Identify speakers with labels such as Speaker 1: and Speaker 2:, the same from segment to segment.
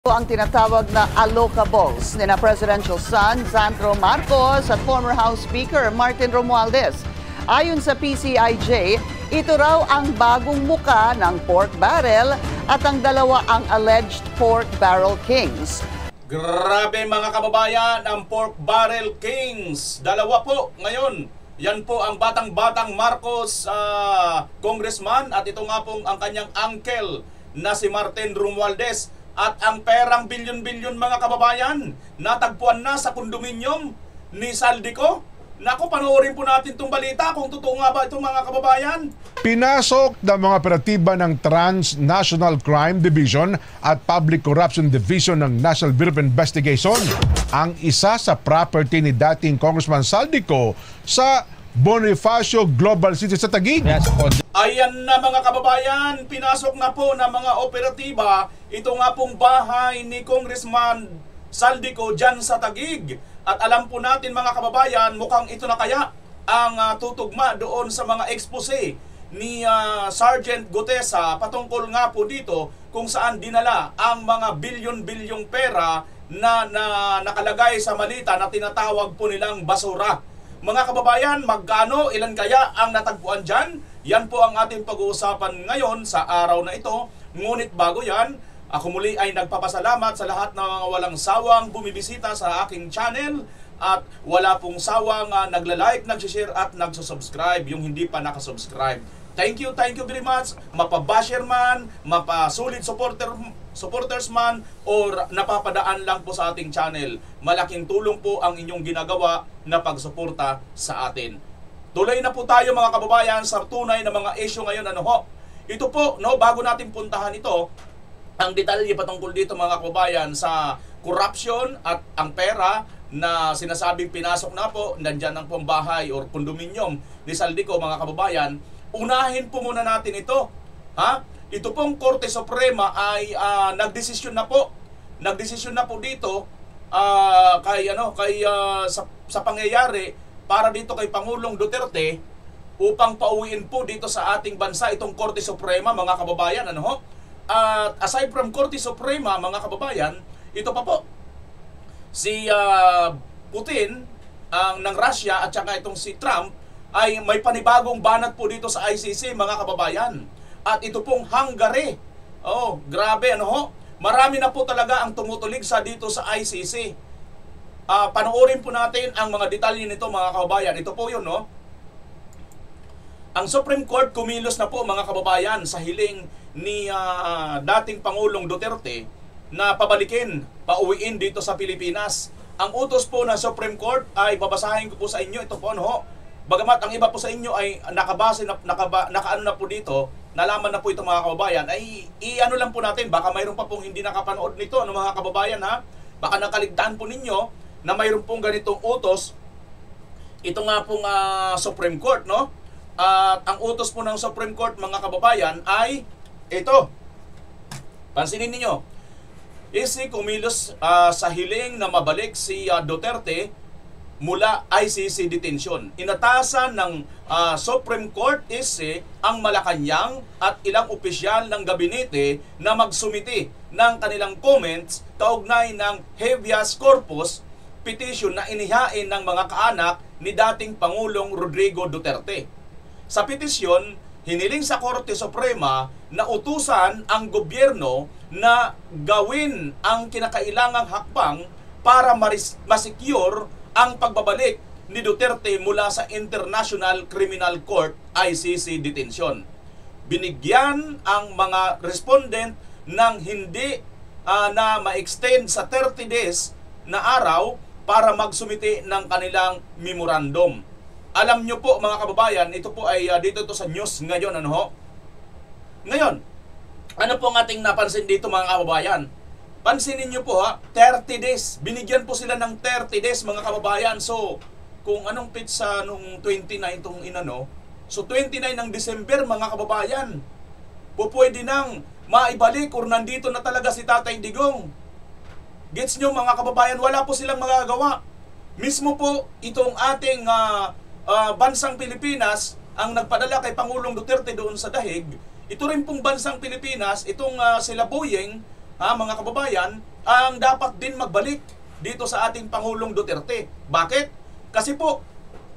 Speaker 1: Ang tinatawag na allocables ni na presidential son Sandro Marcos at former House Speaker Martin Romualdez. Ayon sa PCIJ, ito raw ang bagong muka ng pork barrel at ang dalawa ang alleged pork barrel kings.
Speaker 2: Grabe mga kababayan, ang pork barrel kings. Dalawa po ngayon. Yan po ang batang-batang Marcos congressman at ito nga pong ang kanyang uncle na si Martin Romualdez. At ang perang bilyon-bilyon mga kababayan, natagpuan na sa kondominium ni Saldico. Naku, panoorin po natin itong balita kung totoo nga ba itong mga kababayan.
Speaker 3: Pinasok ng mga operatiba ng Transnational Crime Division at Public Corruption Division ng National Bureau of Investigation ang isa sa property ni dating Congressman Saldico sa Bonifacio Global City sa Taguig.
Speaker 2: Ayan na mga kababayan, pinasok na po ng mga operatiba ito nga pong bahay ni Congressman Saldico dyan sa Taguig. At alam po natin mga kababayan, mukhang ito na kaya ang tutugma doon sa mga expose ni Sergeant Gutesa patungkol nga po dito kung saan dinala ang mga bilyon-bilyong pera na nakalagay sa malita na tinatawag po nilang basura. Mga kababayan, magkano, ilan kaya ang natagpuan dyan? Yan po ang ating pag-uusapan ngayon sa araw na ito. Ngunit bago yan, ako muli ay nagpapasalamat sa lahat ng mga walang sawang bumibisita sa aking channel at wala pong sawang nagla-like, nag-share at nagsusubscribe yung hindi pa nakasubscribe. Thank you very much. Mapa-basher man, mapa-solid supporters man, or napapadaan lang po sa ating channel. Malaking tulong po ang inyong ginagawa na pagsuporta sa atin. Tuloy na po tayo mga kababayan sa tunay na mga issue ngayon. Ito po, bago natin puntahan ito, ang detalye patungkol dito mga kababayan sa corruption at ang pera na sinasabing pinasok na po, nandyan ang pong bahay or kondominium ni Saldico mga kababayan. Unahin po muna natin ito. Ito pong Korte Suprema ay nagdesisyon na po. Nagdesisyon na po dito sa pangyayari para dito kay Pangulong Duterte upang pauwiin po dito sa ating bansa itong Korte Suprema mga kababayan. At aside from Korte Suprema mga kababayan, ito pa po si Putin ng Russia at saka itong si Trump ay may panibagong banat po dito sa ICC mga kababayan. At ito pong Hungary. Grabe Marami na po talaga ang tumutulig sa dito sa ICC. Panoorin po natin ang mga detalye nito mga kababayan. Ito po yun Ang Supreme Court kumilos na po mga kababayan sa hiling ni dating Pangulong Duterte na pauwiin dito sa Pilipinas. Ang utos po ng Supreme Court ay babasahin ko po sa inyo. Ito po Bagamat ang iba po sa inyo ay nakaano na po dito, nalaman na po ito mga kababayan, ay i-ano lang po natin, baka mayroon pa pong hindi nakapanood nito, mga kababayan baka nakaligtaan po ninyo na mayroon pong ganitong utos, ito nga pong Supreme Court, At ang utos po ng Supreme Court mga kababayan ay ito. Pansinin niyo, kumilos sa hiling na mabalik si Duterte mula ICC detention. Inatasan ng Supreme Court ang Malacanang at ilang opisyal ng gabinete na magsumiti ng kanilang comments kaugnay ng habeas corpus petition na inihain ng mga kaanak ni dating Pangulong Rodrigo Duterte. Sa petisyon, hiniling sa Korte Suprema na utusan ang gobyerno na gawin ang kinakailangang hakbang para masecure ang pagbabalik ni Duterte mula sa International Criminal Court ICC detention. Binigyan ang mga respondent ng hindi na ma-extend sa 30 days na araw para magsumiti ng kanilang memorandum. Alam nyo po mga kababayan, ito po ay dito sa news ngayon. Ngayon, ano po ang ating napansin dito mga kababayan? Pansinin nyo po 30 days. Binigyan po sila ng 30 days mga kababayan. So, kung anong pizza nung 29 itong so 29 ng December mga kababayan, pwede nang maibalik or nandito na talaga si Tatay Digong. Gets nyo mga kababayan, wala po silang magagawa. Mismo po itong ating bansang Pilipinas ang nagpadala kay Pangulong Duterte doon sa dahig. Ito rin pong bansang Pilipinas, itong sila Boyeng, mga kababayan, ang dapat din magbalik dito sa ating Pangulong Duterte. Bakit? Kasi po,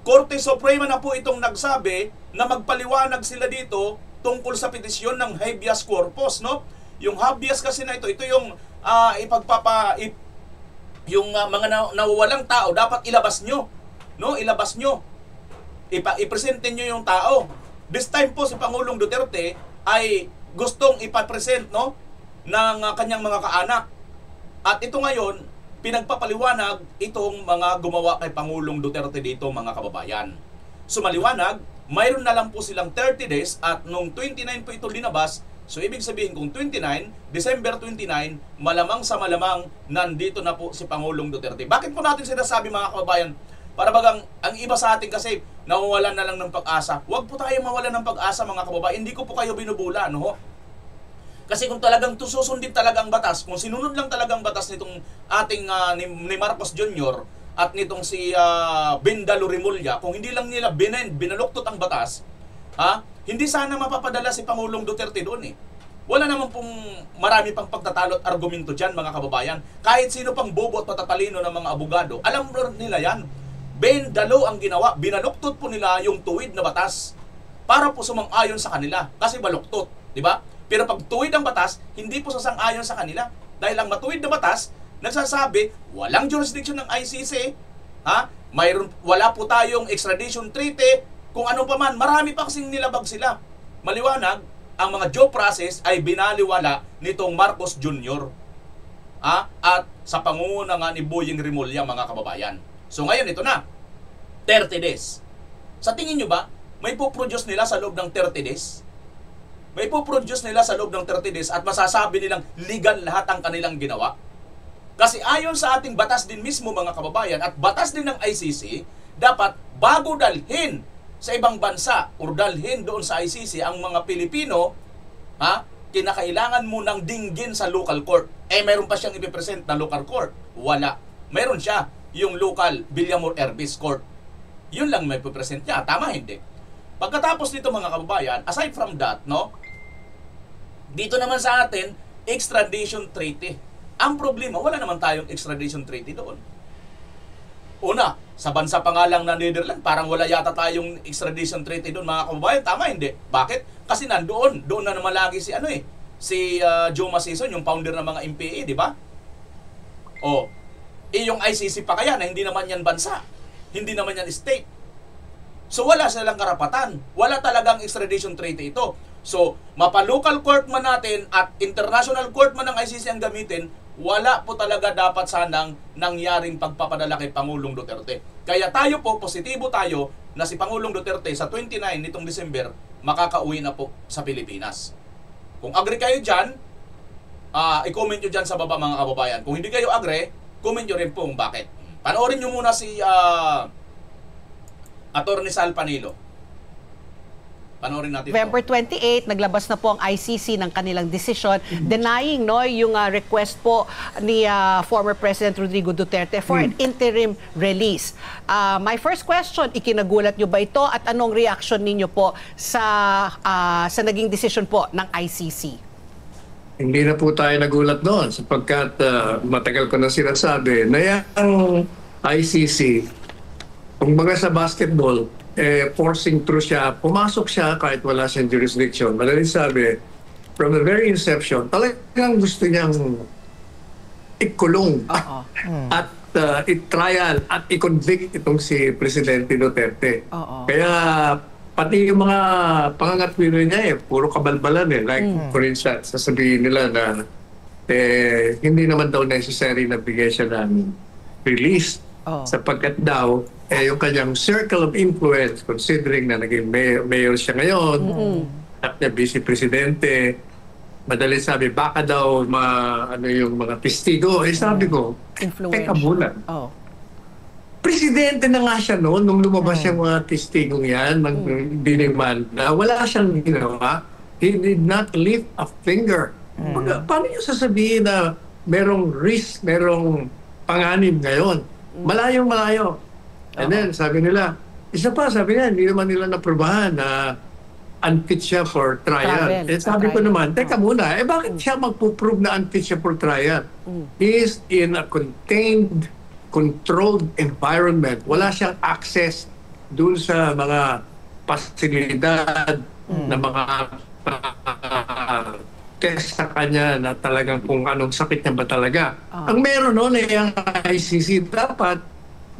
Speaker 2: Korte Suprema na po itong nagsabi na magpaliwanag sila dito tungkol sa petisyon ng habeas corpus, no? Yung habeas kasi na ito yung mga nawawalang tao, dapat ilabas nyo, no? Ilabas nyo. Ipresente nyo yung tao. This time po si Pangulong Duterte ay gustong ipapresent, no, ng kanyang mga kaanak. At ito ngayon, pinagpapaliwanag itong mga gumawa kay Pangulong Duterte dito, mga kababayan. So maliwanag, mayroon na lang po silang 30 days at nung 29 po ito linabas, so ibig sabihin kung 29, December 29, malamang sa malamang nandito na po si Pangulong Duterte. Bakit po natin sinasabi, mga kababayan? Para bagang ang iba sa atin kasi nawawalan na lang ng pag-asa. Huwag po tayo mawalan ng pag-asa, mga kababayan. Hindi ko po kayo binubula, no? Kasi kung talagang susundin talagang batas, kung sinunod lang talagang batas nitong ating ni Marcos Jr. at nitong si Bindalo Rimulya, kung hindi lang nila binaluktot ang batas, hindi sana mapapadala si Pangulong Duterte doon eh. Wala naman pong marami pang pagtatalo at argumento dyan, mga kababayan. Kahit sino pang bobo at matatalino ng mga abogado, alam nila yan. Bindalo ang ginawa, binaluktot po nila yung tuwid na batas para po sumang-ayon sa kanila kasi baluktot, di ba? Pero pag tuwid ang batas, hindi po sasang-ayon sa kanila. Dahil ang matuwid na batas, nagsasabi, walang jurisdiction ng ICC, wala po tayong extradition treaty, kung ano pa man, marami pa kasing nilabag sila. Maliwanag, ang mga due process ay binaliwala nitong Marcos Jr. At sa pangunguna nga ni Boying Rimulya, mga kababayan. So ngayon, ito na, 30 days. Sa tingin nyo ba, may po-produce nila sa loob ng 30 days? May po-produce nila sa loob ng 30 days at masasabi nilang legal lahat ang kanilang ginawa? Kasi ayon sa ating batas din mismo, mga kababayan, at batas din ng ICC, dapat bago dalhin sa ibang bansa o dalhin doon sa ICC ang mga Pilipino, kinakailangan mo ng dinggin sa local court. Mayroon pa siyang ipipresent na local court? Wala. Mayroon siya, yung local Villamor Erbis Court. Yun lang may ipipresent niya. Tama, hindi? Pagkatapos nito, mga kababayan, aside from that, no, dito naman sa atin, extradition treaty. Ang problema, wala naman tayong extradition treaty doon. Una, sa bansa pa nga lang na Netherlands, parang wala yata tayong extradition treaty doon, mga kababayan. Tama, hindi? Bakit? Kasi doon na naman lagi si Joe Masison, yung founder ng mga MPA, di ba? Yung ICC pa kaya na hindi naman yan bansa. Hindi naman yan state. So wala silang karapatan. Wala talagang extradition treaty ito. So, mapa-local court man natin at international court man ng ICC ang gamitin, wala po talaga dapat sanang nangyaring pagpapadala kay Pangulong Duterte. Kaya tayo po, positibo tayo na si Pangulong Duterte sa 29 nitong December, makakauwi na po sa Pilipinas. Kung agree kayo dyan, i-comment nyo dyan sa baba, mga kababayan. Kung hindi kayo agree, comment nyo rin po kung bakit. Panoorin nyo muna si Atty. Sal Panilo. Panoorin natin
Speaker 4: November 28, naglabas na po ang ICC ng kanilang desisyon denying yung request po ni former President Rodrigo Duterte for an interim release. My first question, ikinagulat nyo ba ito at anong reaction ninyo po sa naging desisyon po ng ICC?
Speaker 5: Hindi na po tayo nagulat doon sapagkat matagal ko na sinasabi na yung ICC, kung baga sa basketball, forcing through siya, pumasok siya kahit wala siyang jurisdiction. Madaling sabi, from the very inception, talagang gusto niyang ikulong at i-trial at i-convict itong si Presidente Duterte. Kaya pati yung mga pangangatwiro niya puro kabalbalan Like, for instance, sasabihin nila na hindi naman daw necessary na bigay siya ng release sapagkat daw yung kanyang circle of influence, considering na naging mayor siya ngayon, at niya vice presidente, madali sabi, baka daw yung mga testigo. Sabi ko, teka muna. Presidente na nga siya noon nung lumabas yung mga testigong yan, dinimanda. Wala siyang ginawa. He did not lift a finger. Paano niyo sasabihin na merong risk, merong panganib ngayon? Malayong malayo. And then, sabi nila, isa pa, sabi nila, hindi naman nila naprobahan na unfit siya for trial.
Speaker 4: Travel.
Speaker 5: Sabi ko naman, teka muna, bakit siya magpo-prove na unfit siya for trial? He is in a contained, controlled environment. Wala siyang access dun sa mga pasilidad na mga test sa kanya na talagang kung anong sakit niya ba talaga. Ang meron noon ay ang ICC dapat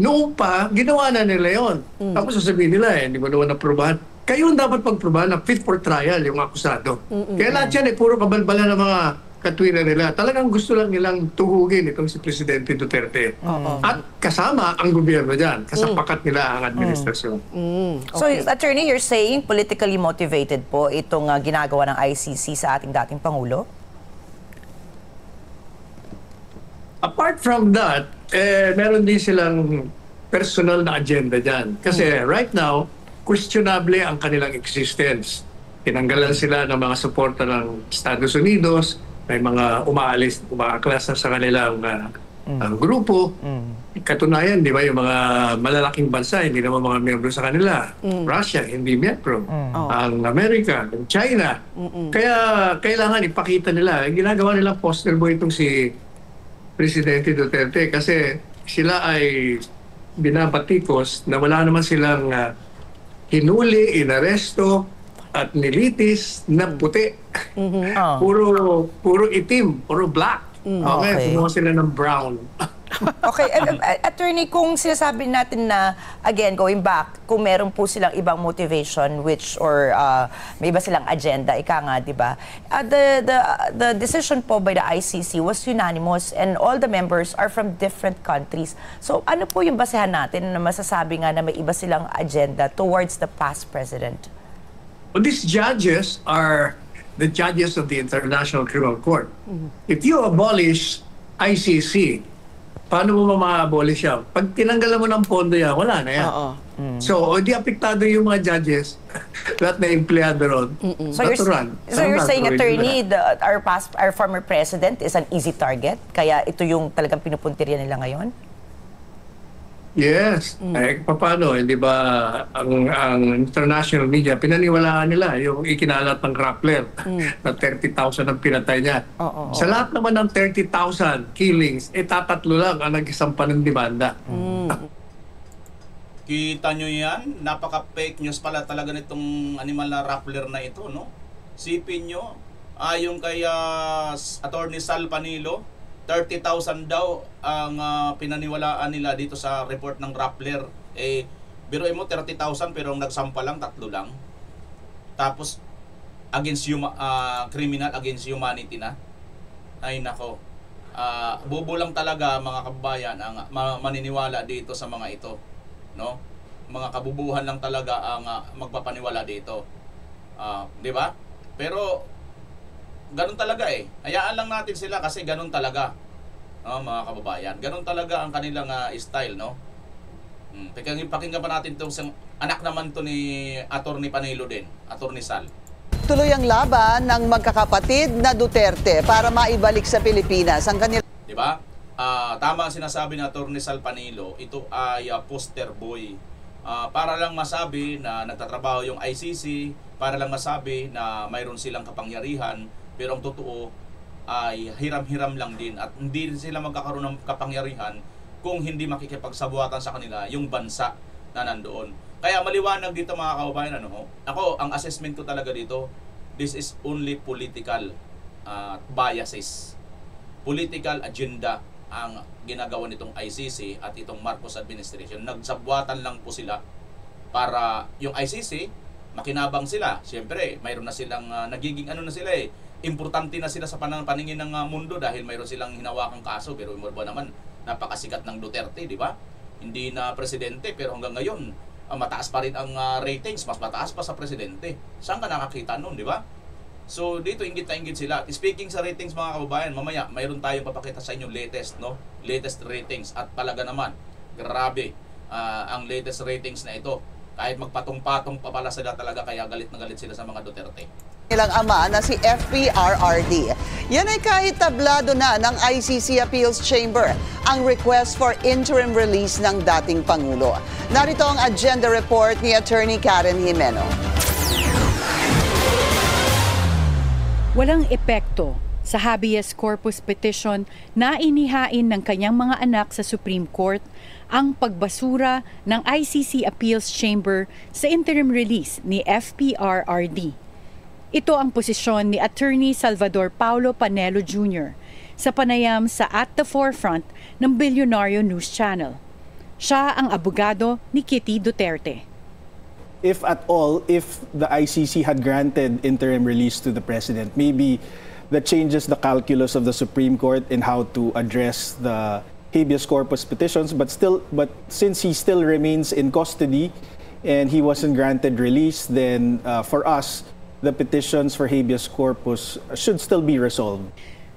Speaker 5: noong pa, ginawa na nila yon. Tapos sasabihin nila, hindi mo naman naprobahan. Kayo ang dapat pagprobahan na fit for trial yung akusado. Kaya lahat yan puro kabalbalan ng mga katwiran nila. Talagang gusto lang nilang tuhugin itong si Presidente Duterte. At kasama ang gobyerno dyan. Kasapakat nila ang administrasyon.
Speaker 6: So, Attorney, you're saying politically motivated po itong ginagawa ng ICC sa ating dating Pangulo?
Speaker 5: Apart from that, meron din silang personal na agenda dyan. Kasi right now, questionable ang kanilang existence. Tinanggalan sila ng mga suporta ng Estados Unidos, may mga umaaklas sa kanilang grupo. Katunayan, di ba, yung mga malalaking bansa, hindi naman mga miyembro sa kanila. Russia, hindi miyembro. Ang Amerika, ang China. Kaya kailangan ipakita nila. Ginagawa nilang poster boy itong si Presidente Duterte kasi sila ay binabatikos na wala naman silang hinuli, inaresto, at nilitis na puti. Puro itim, puro black. Okay, kumuha sila ng brown.
Speaker 6: Okay, Attorney, kung sinasabi natin na, again, going back, kung meron po silang ibang motivation or may iba silang agenda, ika nga, di ba? The decision po by the ICC was unanimous and all the members are from different countries. So ano po yung basehan natin na masasabi nga na may iba silang agenda towards the past president?
Speaker 5: Well, these judges are the judges of the International Criminal Court. If you abolish ICC, paano mo ma-abolish yan? Pag tinanggalan mo ng pondo yan, wala na yan. So, di apektado yung mga judges, lahat na empleyado ron.
Speaker 6: So you're saying, Attorney, our former president is an easy target? Kaya ito yung talagang pinupuntirya nila ngayon?
Speaker 5: Yes. Paano? Di ba ang international media, pinaniwalaan nila yung ikinalat ng Rappler na 30,000 ang pinatay niya. Sa lahat naman ng 30,000 killings, tatatlo lang ang nag-isampa ng demanda.
Speaker 2: Kita nyo yan? Napaka-fake news pala talaga nitong animal na Rappler na ito, no? Sipin nyo, ayon kay Attorney Sal Panilo, 30,000 daw ang pinaniwalaan nila dito sa report ng Rappler. Biruin mo 30,000 pero ang nagsampa lang, 3 lang. Tapos criminal against humanity na. Ay nako. Bobo lang talaga mga kababayan ang maniniwala dito sa mga ito, no? Mga kabubuhan lang talaga ang magpapaniwala dito. 'Di ba? Pero ganun talaga Hayaan lang natin sila kasi ganun talaga. Mga kababayan. Ganun talaga ang kanilang style, no? Pakinggan pa natin itong anak naman to ni Attorney Panilo din, Attorney Sal.
Speaker 1: Tuloy ang laban ng magkakapatid na Duterte para maibalik sa Pilipinas ang kanila.
Speaker 2: Di ba? Tama ang sinasabi ni Attorney Sal Panilo, ito ay poster boy. Para lang masabi na nagtatrabaho yung ICC, para lang masabi na mayroon silang kapangyarihan. Pero ang totoo ay hiram-hiram lang din at hindi sila magkakaroon ng kapangyarihan kung hindi makikipagsabuatan sa kanila yung bansa na nandoon. Kaya maliwanag dito mga kababayan, ako, ang assessment ko talaga dito, this is only political biases. Political agenda ang ginagawa nitong ICC at itong Marcos administration. Nagsabuatan lang po sila para yung ICC, makinabang sila. Siyempre, mayroon na silang nagiging importante na sila sa paningin ng mundo dahil mayroon silang hinawakang kaso. Pero mo ba naman, napakasikat ng Duterte, di ba? Hindi na presidente pero hanggang ngayon mataas pa rin ang ratings, mas mataas pa sa presidente. Saan ka nakakita nun, di ba? So dito inggit na inggit sila. Speaking sa ratings mga kababayan, mamaya mayroon tayong papakita sa inyo latest ratings at talaga naman grabe ang latest ratings na ito. Kahit magpatong-patong pa pala sila talaga, kaya galit na galit sila sa mga Duterte.
Speaker 1: Ilang ama na si FPRRD. Yan ay kahit tablado na ng ICC Appeals Chamber ang request for interim release ng dating Pangulo. Narito ang agenda report ni Attorney Karen Jimeno.
Speaker 7: Walang epekto sa habeas corpus petition na inihain ng kanyang mga anak sa Supreme Court ang pagbasura ng ICC Appeals Chamber sa interim release ni FPRRD. Ito ang posisyon ni Attorney Salvador Paulo Panelo Jr. sa panayam sa At the Forefront ng Bilyonaryo News Channel. Siya ang abogado ni Kitty Duterte.
Speaker 8: If at all, if the ICC had granted interim release to the president, maybe that changes the calculus of the Supreme Court in how to address the habeas corpus petitions, but since he still remains in custody and he wasn't granted release, then for us, the petitions for habeas corpus should still be resolved.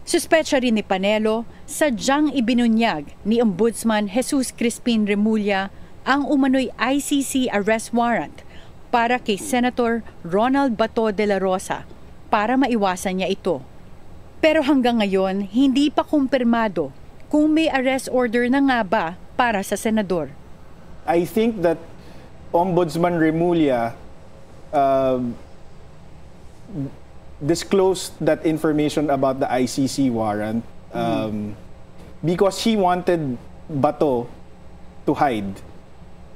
Speaker 7: Suspetsya rin ni Panelo, sadyang ibinunyag ni Ombudsman Jesus Crispin Remulla ang umano'y ICC arrest warrant para kay Senator Ronald Bato de la Rosa para maiwasan niya ito. Pero hanggang ngayon, hindi pa kumpirmado kung may arrest order na nga ba para sa senador.
Speaker 8: I think that Ombudsman Remulla disclosed that information about the ICC warrant because he wanted Bato to hide.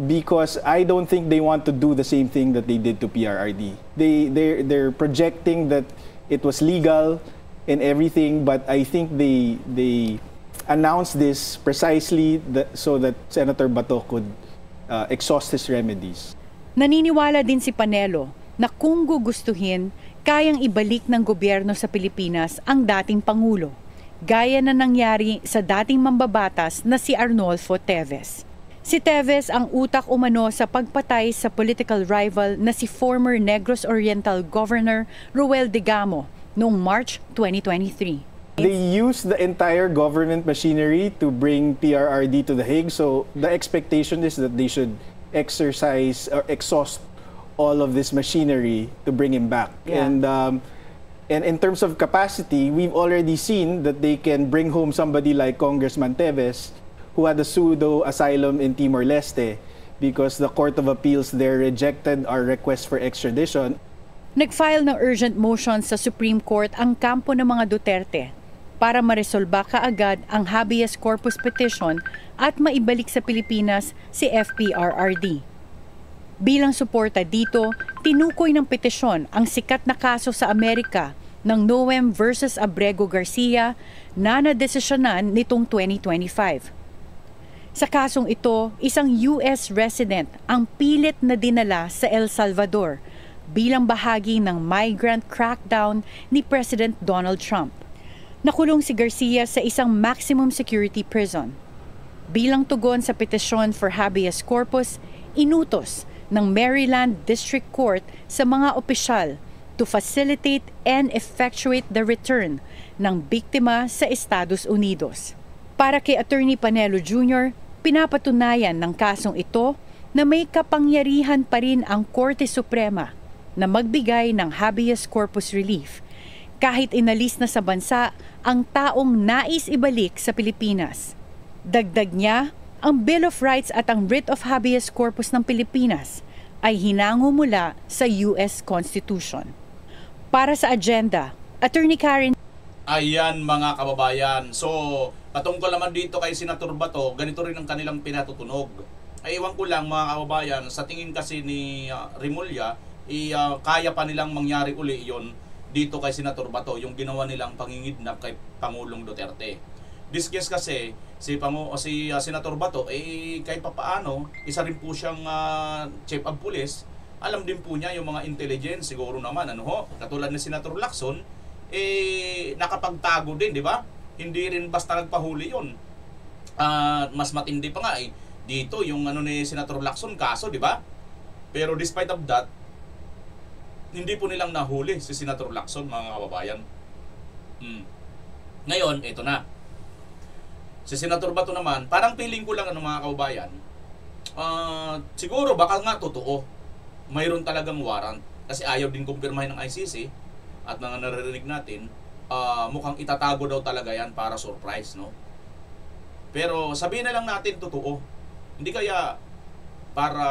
Speaker 8: Because I don't think they want to do the same thing that they did to PRRD. They're projecting that it was legal and everything, but I think they announced this precisely so that Senator Bato could exhaust his remedies.
Speaker 7: Naniniwala din si Panelo na kung gugustuhin, kayang ibalik ng gobyerno sa Pilipinas ang dating Pangulo, gaya na nangyari sa dating mambabatas na si Arnolfo Teves. Si Teves ang utak umano sa pagpatay sa political rival na si former Negros Oriental Governor Roel Digamo noong March 2023.
Speaker 8: They used the entire government machinery to bring PRRD to The Hague, so the expectation is that they should exercise or exhaust all of this machinery to bring him back.
Speaker 7: Yeah.
Speaker 8: And in terms of capacity, we've already seen that they can bring home somebody like Congressman Teves, who had a pseudo asylum in Timor-Leste because the Court of Appeals there rejected our request for extradition.
Speaker 7: Nag-file ng urgent motion sa Supreme Court ang kampo ng mga Duterte para maresolba kaagad ang habeas corpus petition at maibalik sa Pilipinas si FPRRD. Bilang suporta dito, tinukoy ng petisyon ang sikat na kaso sa Amerika ng Noem versus Abrego Garcia na nadesisyonan nitong 2025. Sa kasong ito, isang US resident ang pilit na dinala sa El Salvador bilang bahagi ng migrant crackdown ni President Donald Trump. Nakulong si Garcia sa isang maximum security prison. Bilang tugon sa petisyon for habeas corpus, inutos ng Maryland District Court sa mga opisyal to facilitate and effectuate the return ng biktima sa Estados Unidos. Para kay Attorney Panelo Jr., pinapatunayan ng kasong ito na may kapangyarihan pa rin ang Korte Suprema na magbigay ng habeas corpus relief kahit inalis na sa bansa ang taong nais ibalik sa Pilipinas. Dagdag niya, ang Bill of Rights at ang Writ of Habeas Corpus ng Pilipinas ay hinango mula sa US Constitution. Para sa agenda, Attorney Karen.
Speaker 2: Ayan mga kababayan. So, patungkol naman dito kay Senator Bato, ganito rin ang kanilang pinatutunog. Ay iwan ko lang mga kababayan, sa tingin kasi ni Remulla, kaya pa nilang mangyari uli yon dito kay Senator Bato, yung ginawa nilang pangingidnap kay Pangulong Duterte. This case kasi, si Senator Bato, kahit papaano, isa rin po siyang chief of police, alam din po niya yung mga intelligence, siguro naman, katulad ni Senator Lacson, nakapagtago din, di ba? Hindi rin basta nagpahuli yun. Mas matindi pa nga dito, yung ni Senator Lacson, kaso, di ba? Pero despite of that, hindi po nilang nahuli si Senator Lacson, mga kababayan. Ngayon, ito na. Si Senator Bato naman, parang feeling ko lang mga kababayan, siguro baka nga totoo, mayroon talagang warrant. Kasi ayaw din kumpirmahin ng ICC at mga naririnig natin, mukhang itatago daw talaga yan para surprise, no? Pero sabihin na lang natin totoo. Hindi kaya para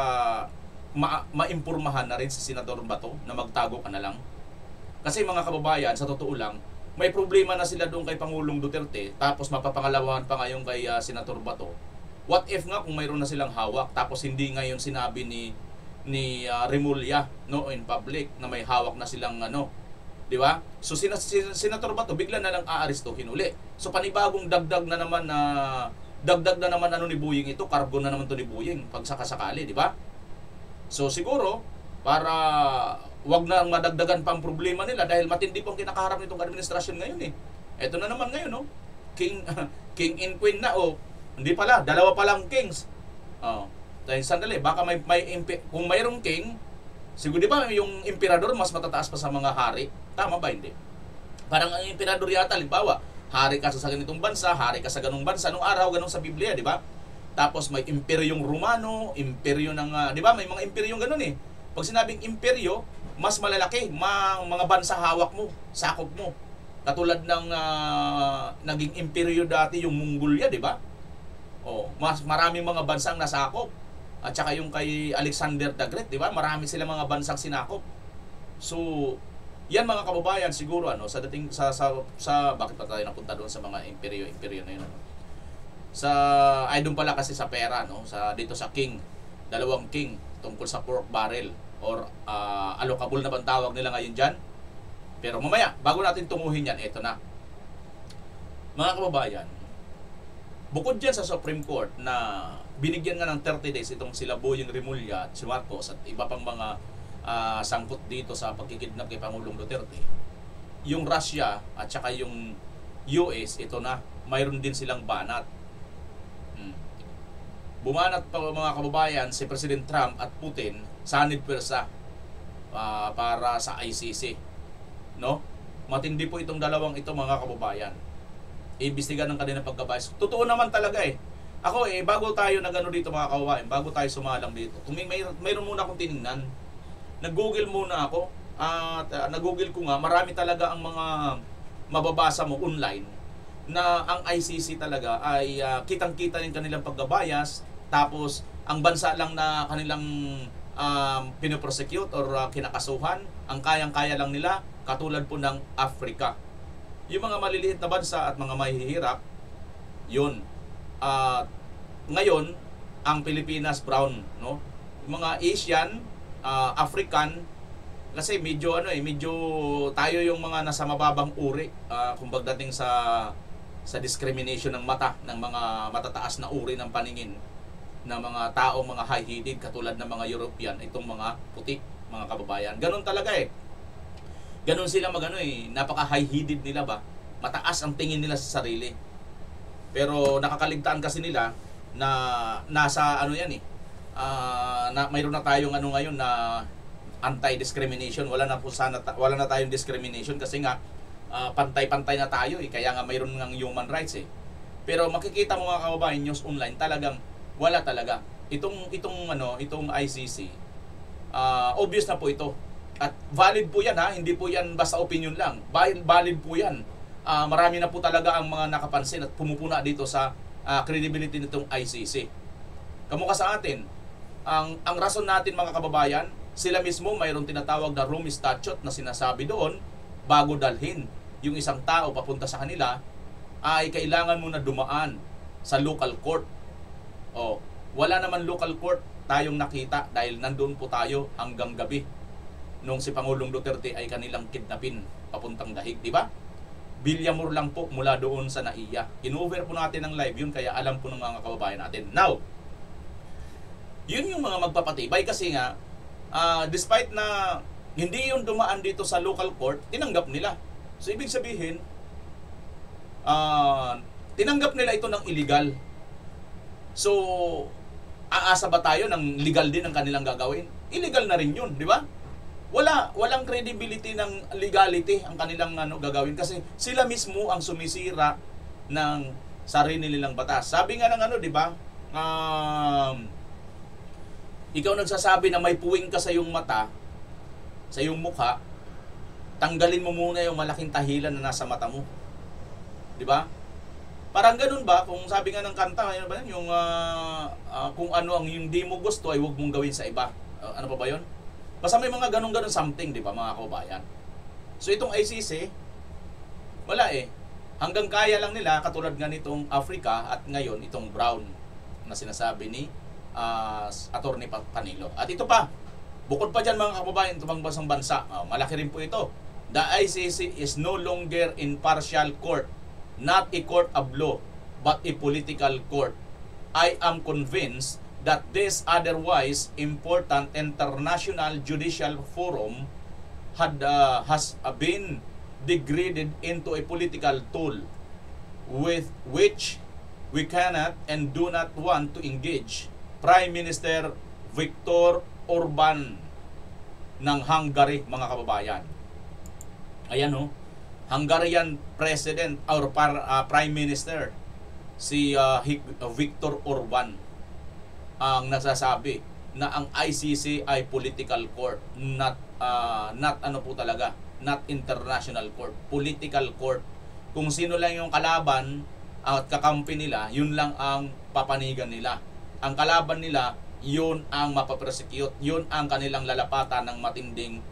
Speaker 2: maimpurmahan na rin si Senator Bato na magtago ka na lang. Kasi mga kababayan, sa totoo lang, may problema na sila doon kay Pangulong Duterte, tapos mapapangalawahan pa ngayon kay Senator Bato. What if nga kung mayroon na silang hawak, tapos hindi ngayon sinabi ni Remulla, no, in public na may hawak na silang di ba? So Senator Bato bigla na lang aarestuhin uli. So panibagong dagdag na naman ni Buying ito, cargo na naman to ni Buying pag sakasakali, di ba? So siguro para wag na madagdagan pang problema nila dahil matindi pong kinakaharap nitong administrasyon ngayon eh. Ito na naman ngayon, no? King and Queen na hindi pala, dalawa pa lang kings. Dahil sandali, baka kung mayroong king, siguro di ba yung emperador mas matataas pa sa mga hari? Tama ba hindi? Parang ang emperador yata, halimbawa, hari ka sa ganitong bansa, hari ka sa ganung bansa, nung araw ganun sa Biblia, di ba? Tapos may imperyong Romano, imperyo ng, di ba? May mga imperyong ganun eh. Pag sinabing imperyo, mas malalaki, mga bansa hawak mo, sakop mo. Katulad ng naging imperyo dati yung Mongolia, di ba? Mas maraming mga bansang nasakop. At saka yung kay Alexander the Great, di ba? Marami sila mga bansang sinakop. So, yan mga kababayan siguro sa dating sa bakit pa tayo napunta doon sa mga imperyo na yun ay doon pala kasi sa pera dito sa king, dalawang king tungkol sa pork barrel or allocable na bang tawag nila ngayon diyan. Pero mamaya bago natin tunguhin yan, eto na mga kababayan, bukod dyan sa Supreme Court na binigyan nga ng 30 days itong sila Boying Remulla at si Marcos at iba pang mga sangkot dito sa pagkikidnap kay Pangulong Duterte, yung Russia at saka yung US, ito na, mayroon din silang banat. Bumanat pa mga kababayan si President Trump at Putin sanid pwersa para sa ICC. No? Matindi po itong dalawang ito mga kababayan. Iimbestigahan ng kanilang pagkabayas. Totoo naman talaga eh. Ako bago tayo dito mga kababayan, bago tayo sumalang dito, mayroon muna akong tiningnan. Nag-google muna ako at nag-google ko nga, marami talaga ang mga mababasa mo online na ang ICC talaga ay kitang-kita yung kanilang paggabayas, tapos ang bansa lang na kanilang pinoprosecute or kinakasuhan, ang kayang-kaya lang nila, katulad po ng Africa. Yung mga maliliit na bansa at mga mahihirap, yun. Ngayon, ang Pilipinas brown, no? Yung mga Asian, African, kasi medyo tayo yung mga nasa mababang uri kung pagdating sa discrimination ng mata ng mga matataas na uri ng paningin ng mga taong mga high-headed katulad ng mga European, itong mga puti, mga kababayan. Ganun talaga eh. Ganun sila napaka high-headed nila ba? Mataas ang tingin nila sa sarili. Pero nakakaligtaan kasi nila na nasa mayroon na tayong ngayon na anti-discrimination. Wala na tayong discrimination kasi nga pantay-pantay na tayo kaya nga mayroon ng human rights eh. Pero makikita mo mga kababayan, news online, talagang wala talaga. Itong ICC, obvious na po ito. At valid po yan hindi po yan basta opinion lang. Valid po yan. Marami na po talaga ang mga nakapansin at pumupuna dito sa credibility nitong ICC. Kamukha sa atin, ang rason natin mga kababayan, sila mismo mayroong tinatawag na Rome Statute na sinasabi doon, bago dalhin yung isang tao papunta sa kanila, ay kailangan mo na dumaan sa local court. Wala naman local court tayong nakita dahil nandoon po tayo hanggang gabi nung si Pangulong Duterte ay kanilang kidnapin papuntang Dahig, di ba? Bilyamor lang po mula doon sa NAIA. In-over po natin ang live yun, kaya alam po ng mga kababayan natin. Now, yun yung mga magpapatibay kasi nga, despite na hindi yun dumaan dito sa local court, tinanggap nila. So, ibig sabihin, tinanggap nila ito ng illegal. So, aasa ba tayo ng legal din ang kanilang gagawin? Illegal na rin yun, di ba? Walang credibility ng legality ang kanilang gagawin kasi sila mismo ang sumisira ng sarili nilang batas. Sabi nga ng di ba? Ikaw nagsasabi na may puwing ka sa iyong mata, sa iyong mukha, tanggalin mo muna yung malaking tahilan na nasa mata mo. Di ba? Parang ganun ba? Kung sabi nga ng kanta, yung kung ano ang hindi mo gusto ay huwag mong gawin sa iba. Ano pa ba yun? Basta may mga ganun-ganun something, di ba mga kababayan? So itong ICC, wala eh. Hanggang kaya lang nila, katulad nga nitong Africa at ngayon itong Brown na sinasabi ni Attorney Panilo. At ito pa, bukod pa dyan mga kababayan, itong bansang bansa, malaki rin po ito. The ICC is no longer impartial court, not a court of law, but a political court. I am convinced that this otherwise important international judicial forum has been degraded into a political tool with which we cannot and do not want to engage. Prime Minister Viktor Orban ng Hungary, mga kababayan. Ayan o, Hungarian President or Prime Minister si Viktor Orban ang nagsasabi na ang ICC ay political court, not international court, political court. Kung sino lang yung kalaban at kakampi nila, yun lang ang papanigan nila. Ang kalaban nila, yun ang mapapersecute, yun ang kanilang lalapatan ng matinding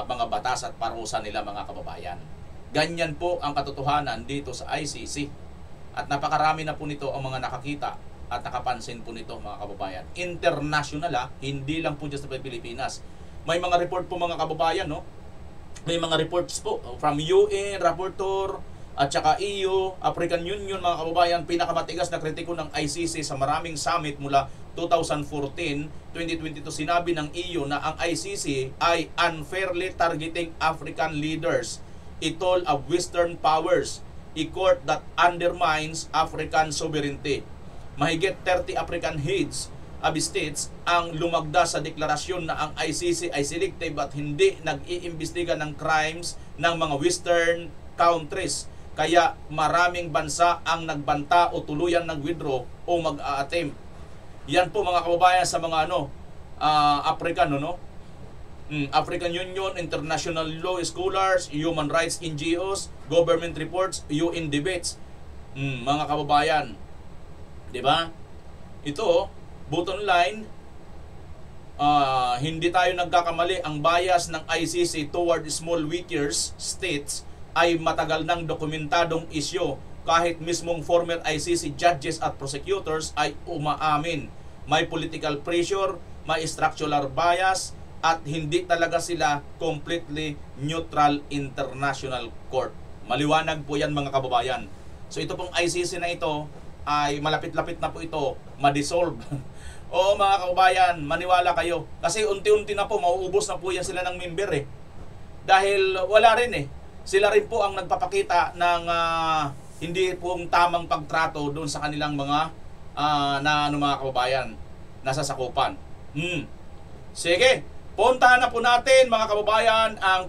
Speaker 2: mga batas at parusa nila, mga kababayan. Ganyan po ang katotohanan dito sa ICC. At napakarami na po nito ang mga nakakita at nakapansin po nito, mga kababayan. International hindi lang po just sa Pilipinas. May mga report po, mga kababayan, no? May mga reports po from UN, Rapporteur, at saka EU, African Union, mga kababayan, pinakamatigas na kritiko ng ICC sa maraming summit mula 2014, 2022, sinabi ng EU na ang ICC ay unfairly targeting African leaders, a tool of Western powers, a court that undermines African sovereignty. Mahigit 30 African heads of states ang lumagda sa deklarasyon na ang ICC ay selective at hindi nag-iimbestiga ng crimes ng mga Western countries. Kaya maraming bansa ang nagbanta o tuluyan nag-withdraw o mag-a-attempt. Yan po, mga kababayan, sa mga African, African Union, International Law Scholars, Human Rights NGOs, Government Reports, UN Debates. Mga kababayan, di ba? Ito, bottom line, hindi tayo nagkakamali. Ang bias ng ICC toward small weaker states ay matagal nang dokumentadong isyo. Kahit mismong former ICC judges at prosecutors ay umaamin. May political pressure, may structural bias, at hindi talaga sila completely neutral international court. Maliwanag po yan, mga kababayan. So ito pong ICC na ito ay malapit-lapit na po ito ma-dissolve. O mga kababayan, maniwala kayo. Kasi unti-unti na po, mauubos na po yan sila ng member eh. Dahil wala rin eh. Sila rin po ang nagpapakita ng hindi pong tamang pagtrato doon sa kanilang mga mga kababayan, nasa sakupan. Sige, puntahan na po natin, mga kababayan, ang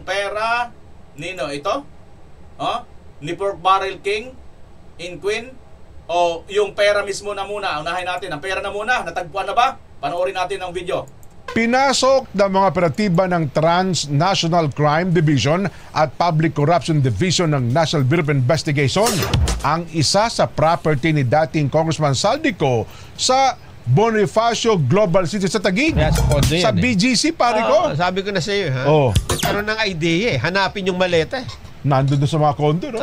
Speaker 2: pera nino ito, ni Pork Barrel King in Queen, o yung pera mismo na muna. Unahin natin, ang pera na muna, natagpuan na ba? Panoorin natin ang video.
Speaker 3: Pinasok ng mga operatiba ng Transnational Crime Division at Public Corruption Division ng National Bureau of Investigation ang isa sa property ni dating Congressman Saldico sa Bonifacio Global City sa Taguig. Sa BGC, pare ko.
Speaker 9: Sabi ko na sa iyo, ha? Karoon ng idea hanapin yung maleta.
Speaker 3: Nandun sa mga kondo, no?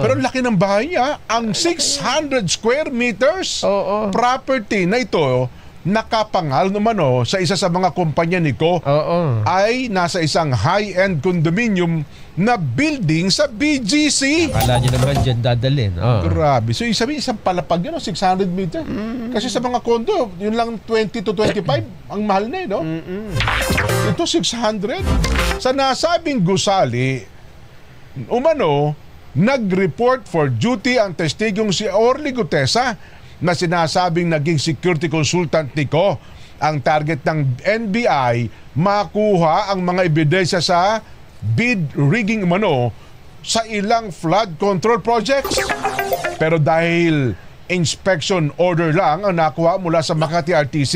Speaker 3: Pero ang laki ng bahay niya. Ang 600 square meters property na ito, nakapangal naman sa isa sa mga kumpanya ni Ko, ay nasa isang high-end condominium na building sa BGC.
Speaker 9: Kala niyo naman dyan dadalhin.
Speaker 3: Grabe. So sabihin, isang palapag yun, 600 meter. Kasi sa mga kondo, yun lang 20 to 25 ang mahal na no? Ito 600. Sa nasabing gusali, nag-report for duty ang testigong si Orly Gutesa na sinasabing naging security consultant ni Ko. Ang target ng NBI, makuha ang mga ebidensya sa bid rigging sa ilang flood control projects. Pero dahil inspection order lang ang nakuha mula sa Makati RTC,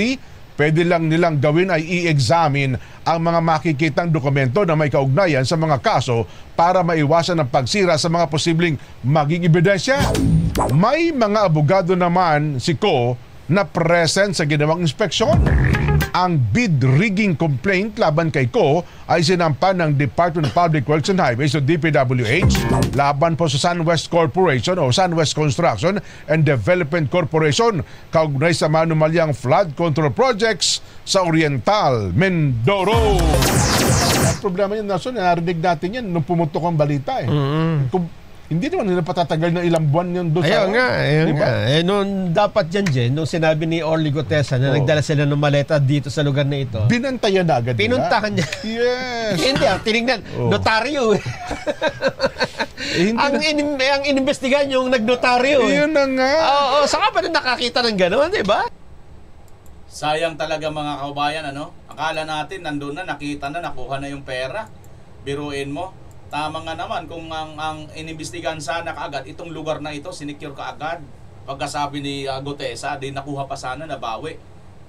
Speaker 3: pwede lang nilang gawin ay i-examine ang mga makikitang dokumento na may kaugnayan sa mga kaso para maiwasan ang pagsira sa mga posibleng maging ebidensya. May mga abogado naman si Ko na present sa ginawang inspeksyon. Ang bid rigging complaint laban kay Ko ay sinampa ng Department of Public Works and Highways o DPWH laban po sa SunWest Corporation o SunWest Construction and Development Corporation kaugnay sa manumalyang flood control projects sa Oriental, Mindoro. Ang problema yun, Nason, narinig natin yan nung pumutok ang balita eh. Hindi naman nila patatagal ng ilang buwan yun doon sa...
Speaker 9: Ayun nga. Noon dapat yan, Jen, nung sinabi ni Orly Gutesa na nagdala sila ng maleta dito sa lugar na ito.
Speaker 3: Binantayan na agad nila.
Speaker 9: Pinuntahan niya.
Speaker 3: Yes.
Speaker 9: Hindi, tinignan. Notaryo. Ang inimbestigahan yung nagnotaryo.
Speaker 3: Yun na nga.
Speaker 9: Oo, saka pa rin nakakita ng gano'n, di ba?
Speaker 2: Sayang talaga mga kababayan, ano? Akala natin nandun na, nakita na, nakuha na yung pera. Biruin mo. Tama nga naman kung ang inimbestigahan sana kaagad, itong lugar na ito, sinicure kaagad. Pagkasabi ni Gutesa, di nakuha pa sana, nabawi.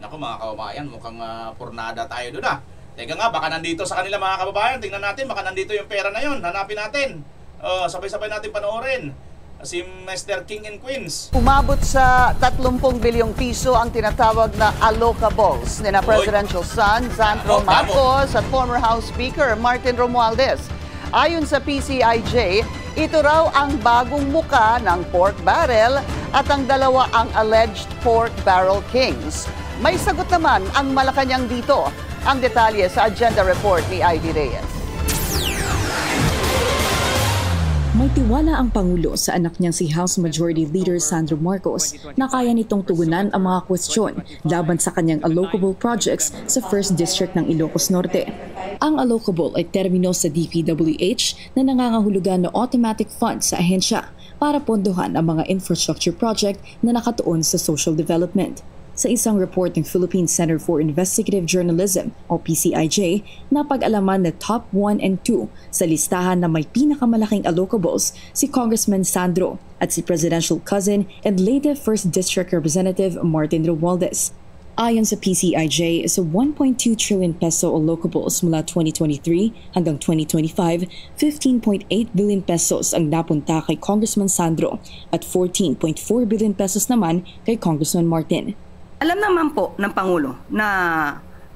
Speaker 2: Naku mga kababayan, mukhang pornada tayo doon ah. Teka nga, baka nandito sa kanila mga kababayan, tingnan natin, baka nandito yung pera na yun, hanapin natin. Sabay-sabay natin panoorin. Si Mr. King and Queens.
Speaker 1: Umabot sa 30 bilyong piso ang tinatawag na allocables ni na Presidential son, Sandro Marcos at former House Speaker Martin Romualdez. Ayon sa PCIJ, ito raw ang bagong muka ng pork barrel at ang dalawa ang alleged pork barrel kings. May sagot naman ang Malacanang dito. Ang detalye sa agenda report ni Ivy Reyes.
Speaker 10: May tiwala ang Pangulo sa anak niyang si House Majority Leader Sandro Marcos na kaya nitong tugunan ang mga kwestiyon laban sa kanyang allocable projects sa 1st District ng Ilocos Norte. Ang allocable ay termino sa DPWH na nangangahulugan na automatic funds sa ahensya para pondohan ang mga infrastructure project na nakatuon sa social development. Sa isang report ng Philippine Center for Investigative Journalism o PCIJ, napag-alaman na top 1 and 2 sa listahan na may pinakamalaking allocables si Congressman Sandro at si presidential cousin and late 1st District Representative Martin Romualdez. Ayon sa PCIJ, sa 1.2 trillion peso allocables mula 2023 hanggang 2025, 15.8 billion pesos ang napunta kay Congressman Sandro at 14.4 billion pesos naman kay Congressman Martin.
Speaker 11: Alam naman po ng Pangulo na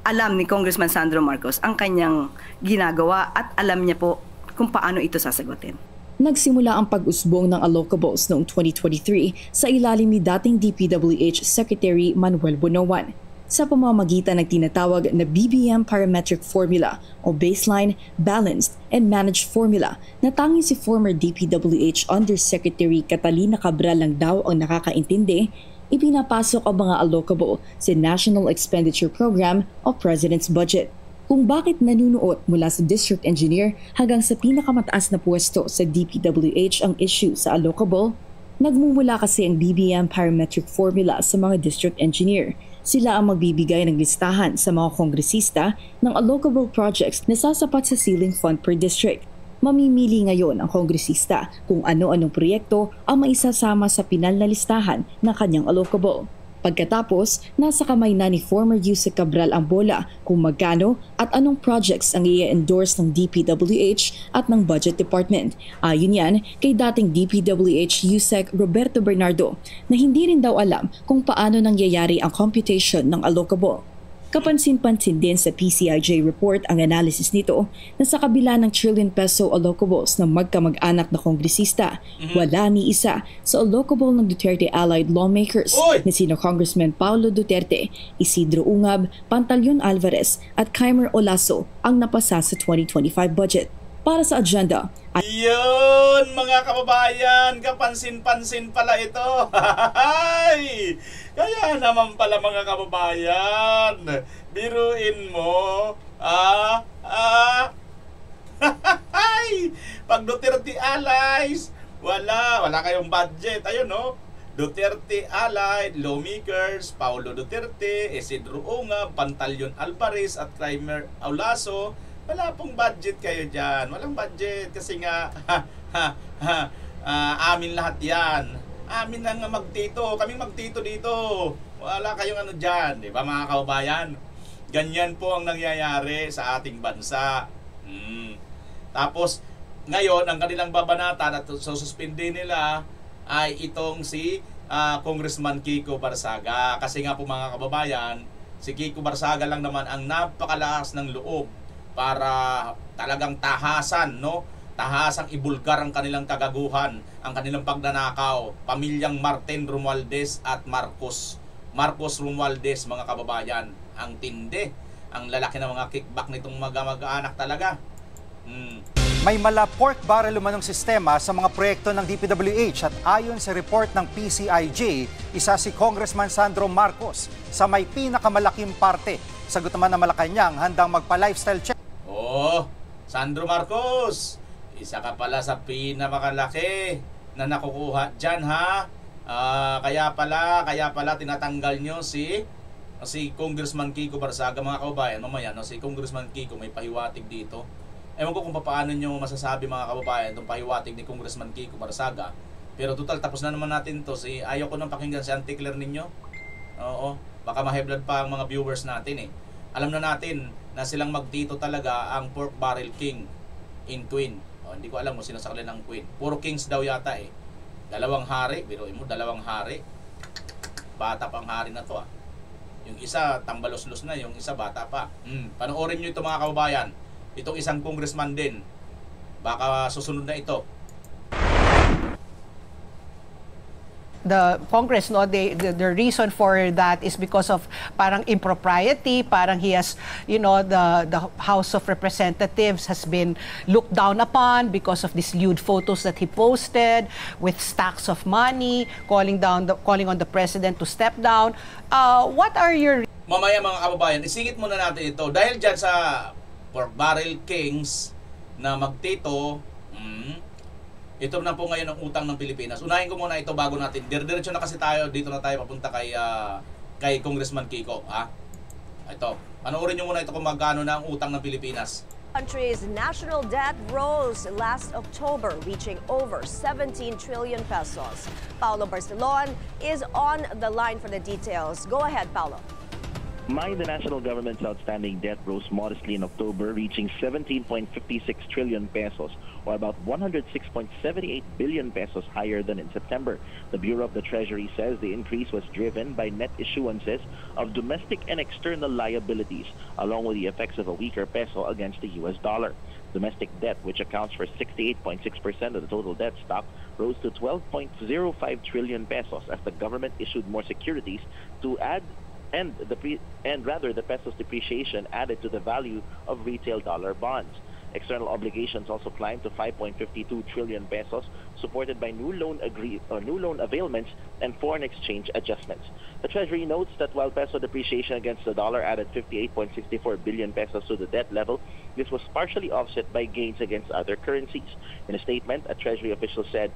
Speaker 11: alam ni Congressman Sandro Marcos ang kanyang ginagawa at alam niya po kung paano ito sasagutin.
Speaker 10: Nagsimula ang pag-usbong ng allocables noong 2023 sa ilalim ni dating DPWH Secretary Manuel Bonoan sa pamamagitan ng tinatawag na BBM Parametric Formula o Baseline, Balanced, and Managed Formula na tanging si former DPWH Undersecretary Catalina Cabral lang daw ang nakakaintindi. Ipinapasok ang mga allocable sa National Expenditure Program o President's Budget. Kung bakit nanunuot mula sa District Engineer hanggang sa pinakamataas na pwesto sa DPWH ang issue sa allocable, nagmumula kasi ang BBM Parametric Formula sa mga District Engineer. Sila ang magbibigay ng listahan sa mga kongresista ng allocable projects na sasapat sa ceiling fund per district. Mamimili ngayon ang kongresista kung ano-anong proyekto ang maisasama sa pinal na listahan ng kanyang allocable. Pagkatapos, nasa kamay na ni former Yusek Cabral ang bola kung magkano at anong projects ang i-endorse ng DPWH at ng Budget Department. Ayon yan kay dating DPWH Yusek Roberto Bernardo na hindi rin daw alam kung paano nangyayari ang computation ng allocable. Kapansin-pansin din sa PCIJ report ang analysis nito na sa kabila ng trillion peso allocables ng magkamag-anak na kongresista, wala ni isa sa allocable ng Duterte allied lawmakers na sina Congressman Paulo Duterte, Isidro Ungab, Pantaleon Alvarez at Kaimer Olaso ang napasa sa 2025 budget. Para sa agenda,
Speaker 2: yun mga kababayan, kapansin-pansin pala ito. Kaya naman pala mga kababayan, biruin mo, pag Duterte allies, wala kayong budget. Ayun no, Duterte allied lawmakers, Paulo Duterte, Isidro Ungab, Pantaleon Alvarez at Kaimer Olaso. Wala pong budget kayo dyan. Walang budget kasi nga amin lahat yan. Amin na nga magtito. Kaming magtito dito. Wala kayong ano dyan. Diba mga kababayan? Ganyan po ang nangyayari sa ating bansa. Tapos, ngayon, ang kanilang babanatan at sususpindi nila ay itong si Congressman Kiko Barsaga. Kasi nga po mga kababayan, Si Kiko Barsaga lang naman ang napakalakas ng loob para talagang tahasan, no? Tahasang ibulgar ang kanilang kagaguhan, ang kanilang pagnanakaw, pamilyang Martin Romualdez at Marcos Romualdez, mga kababayan. Ang tindi, ang lalaki ng mga kickback nitong mag-anak talaga.
Speaker 12: May mala pork barrel umanong sistema sa mga proyekto ng DPWH at ayon sa report ng PCIJ, isa si Congressman Sandro Marcos sa may pinakamalaking parte. Sagot naman ng Malacanang, handang magpa-lifestyle check.
Speaker 2: Oh, Sandro Marcos, isa ka pala sa pinakamalaki na nakukuha dyan, ha? Kaya pala tinatanggal nyo si Congressman Kiko Barsaga, mga kababayan. Mamaya, no, si Congressman Kiko may pahiwatig dito. Ewan ko kung paano nyo masasabi, mga kababayan, itong pahiwatig ni Congressman Kiko Barsaga. Pero total, tapos na naman natin to. Ayaw ko nang pakinggan si Auntie Claire ninyo. Oo, baka maheblad pa ang mga viewers natin eh. Alam na natin na silang magtito talaga ang pork barrel king in Queen. Hindi ko alam kung sino sa kanila ng Queen. Puro kings daw yata eh. Dalawang hari, biruin mo, dalawang hari. Bata pang hari na to ah. Yung isa tambalos-los na, yung isa bata pa. Panoorin nyo ito, mga kababayan. Itong isang congressman din. Baka susunod na ito.
Speaker 4: The Congress, no, the reason for that is because of parang impropriety, parang he has, you know, the House of Representatives has been looked down upon because of these lewd photos that he posted with stacks of money, calling on the president to step down. What are your...
Speaker 2: Mamaya, mga kababayan, isingit muna natin ito. Dahil dyan sa pork barrel kings na magtito, ito na po ngayon ang utang ng Pilipinas. Unahin ko muna ito bago natin. Diretso na kasi tayo, dito na tayo papunta kay Congressman Kiko. Ito, panoorin nyo muna ito kung magkano na ang utang ng Pilipinas.
Speaker 13: Country's national debt rose last October, reaching over 17 trillion pesos. Paolo Barcelon is on the line for the details. Go ahead, Paolo.
Speaker 14: The national government's outstanding debt rose modestly in October, reaching 17.56 trillion pesos, or about 106.78 billion pesos higher than in September. The Bureau of the Treasury says the increase was driven by net issuances of domestic and external liabilities, along with the effects of a weaker peso against the US dollar. Domestic debt, which accounts for 68.6% of the total debt stock, rose to 12.05 trillion pesos as the government issued more securities to add the peso's depreciation added to the value of retail dollar bonds. External obligations also climbed to 5.52 trillion pesos, supported by new loan availments and foreign exchange adjustments. The Treasury notes that while peso depreciation against the dollar added 58.64 billion pesos to the debt level, this was partially offset by gains against other currencies. In a statement, a Treasury official said,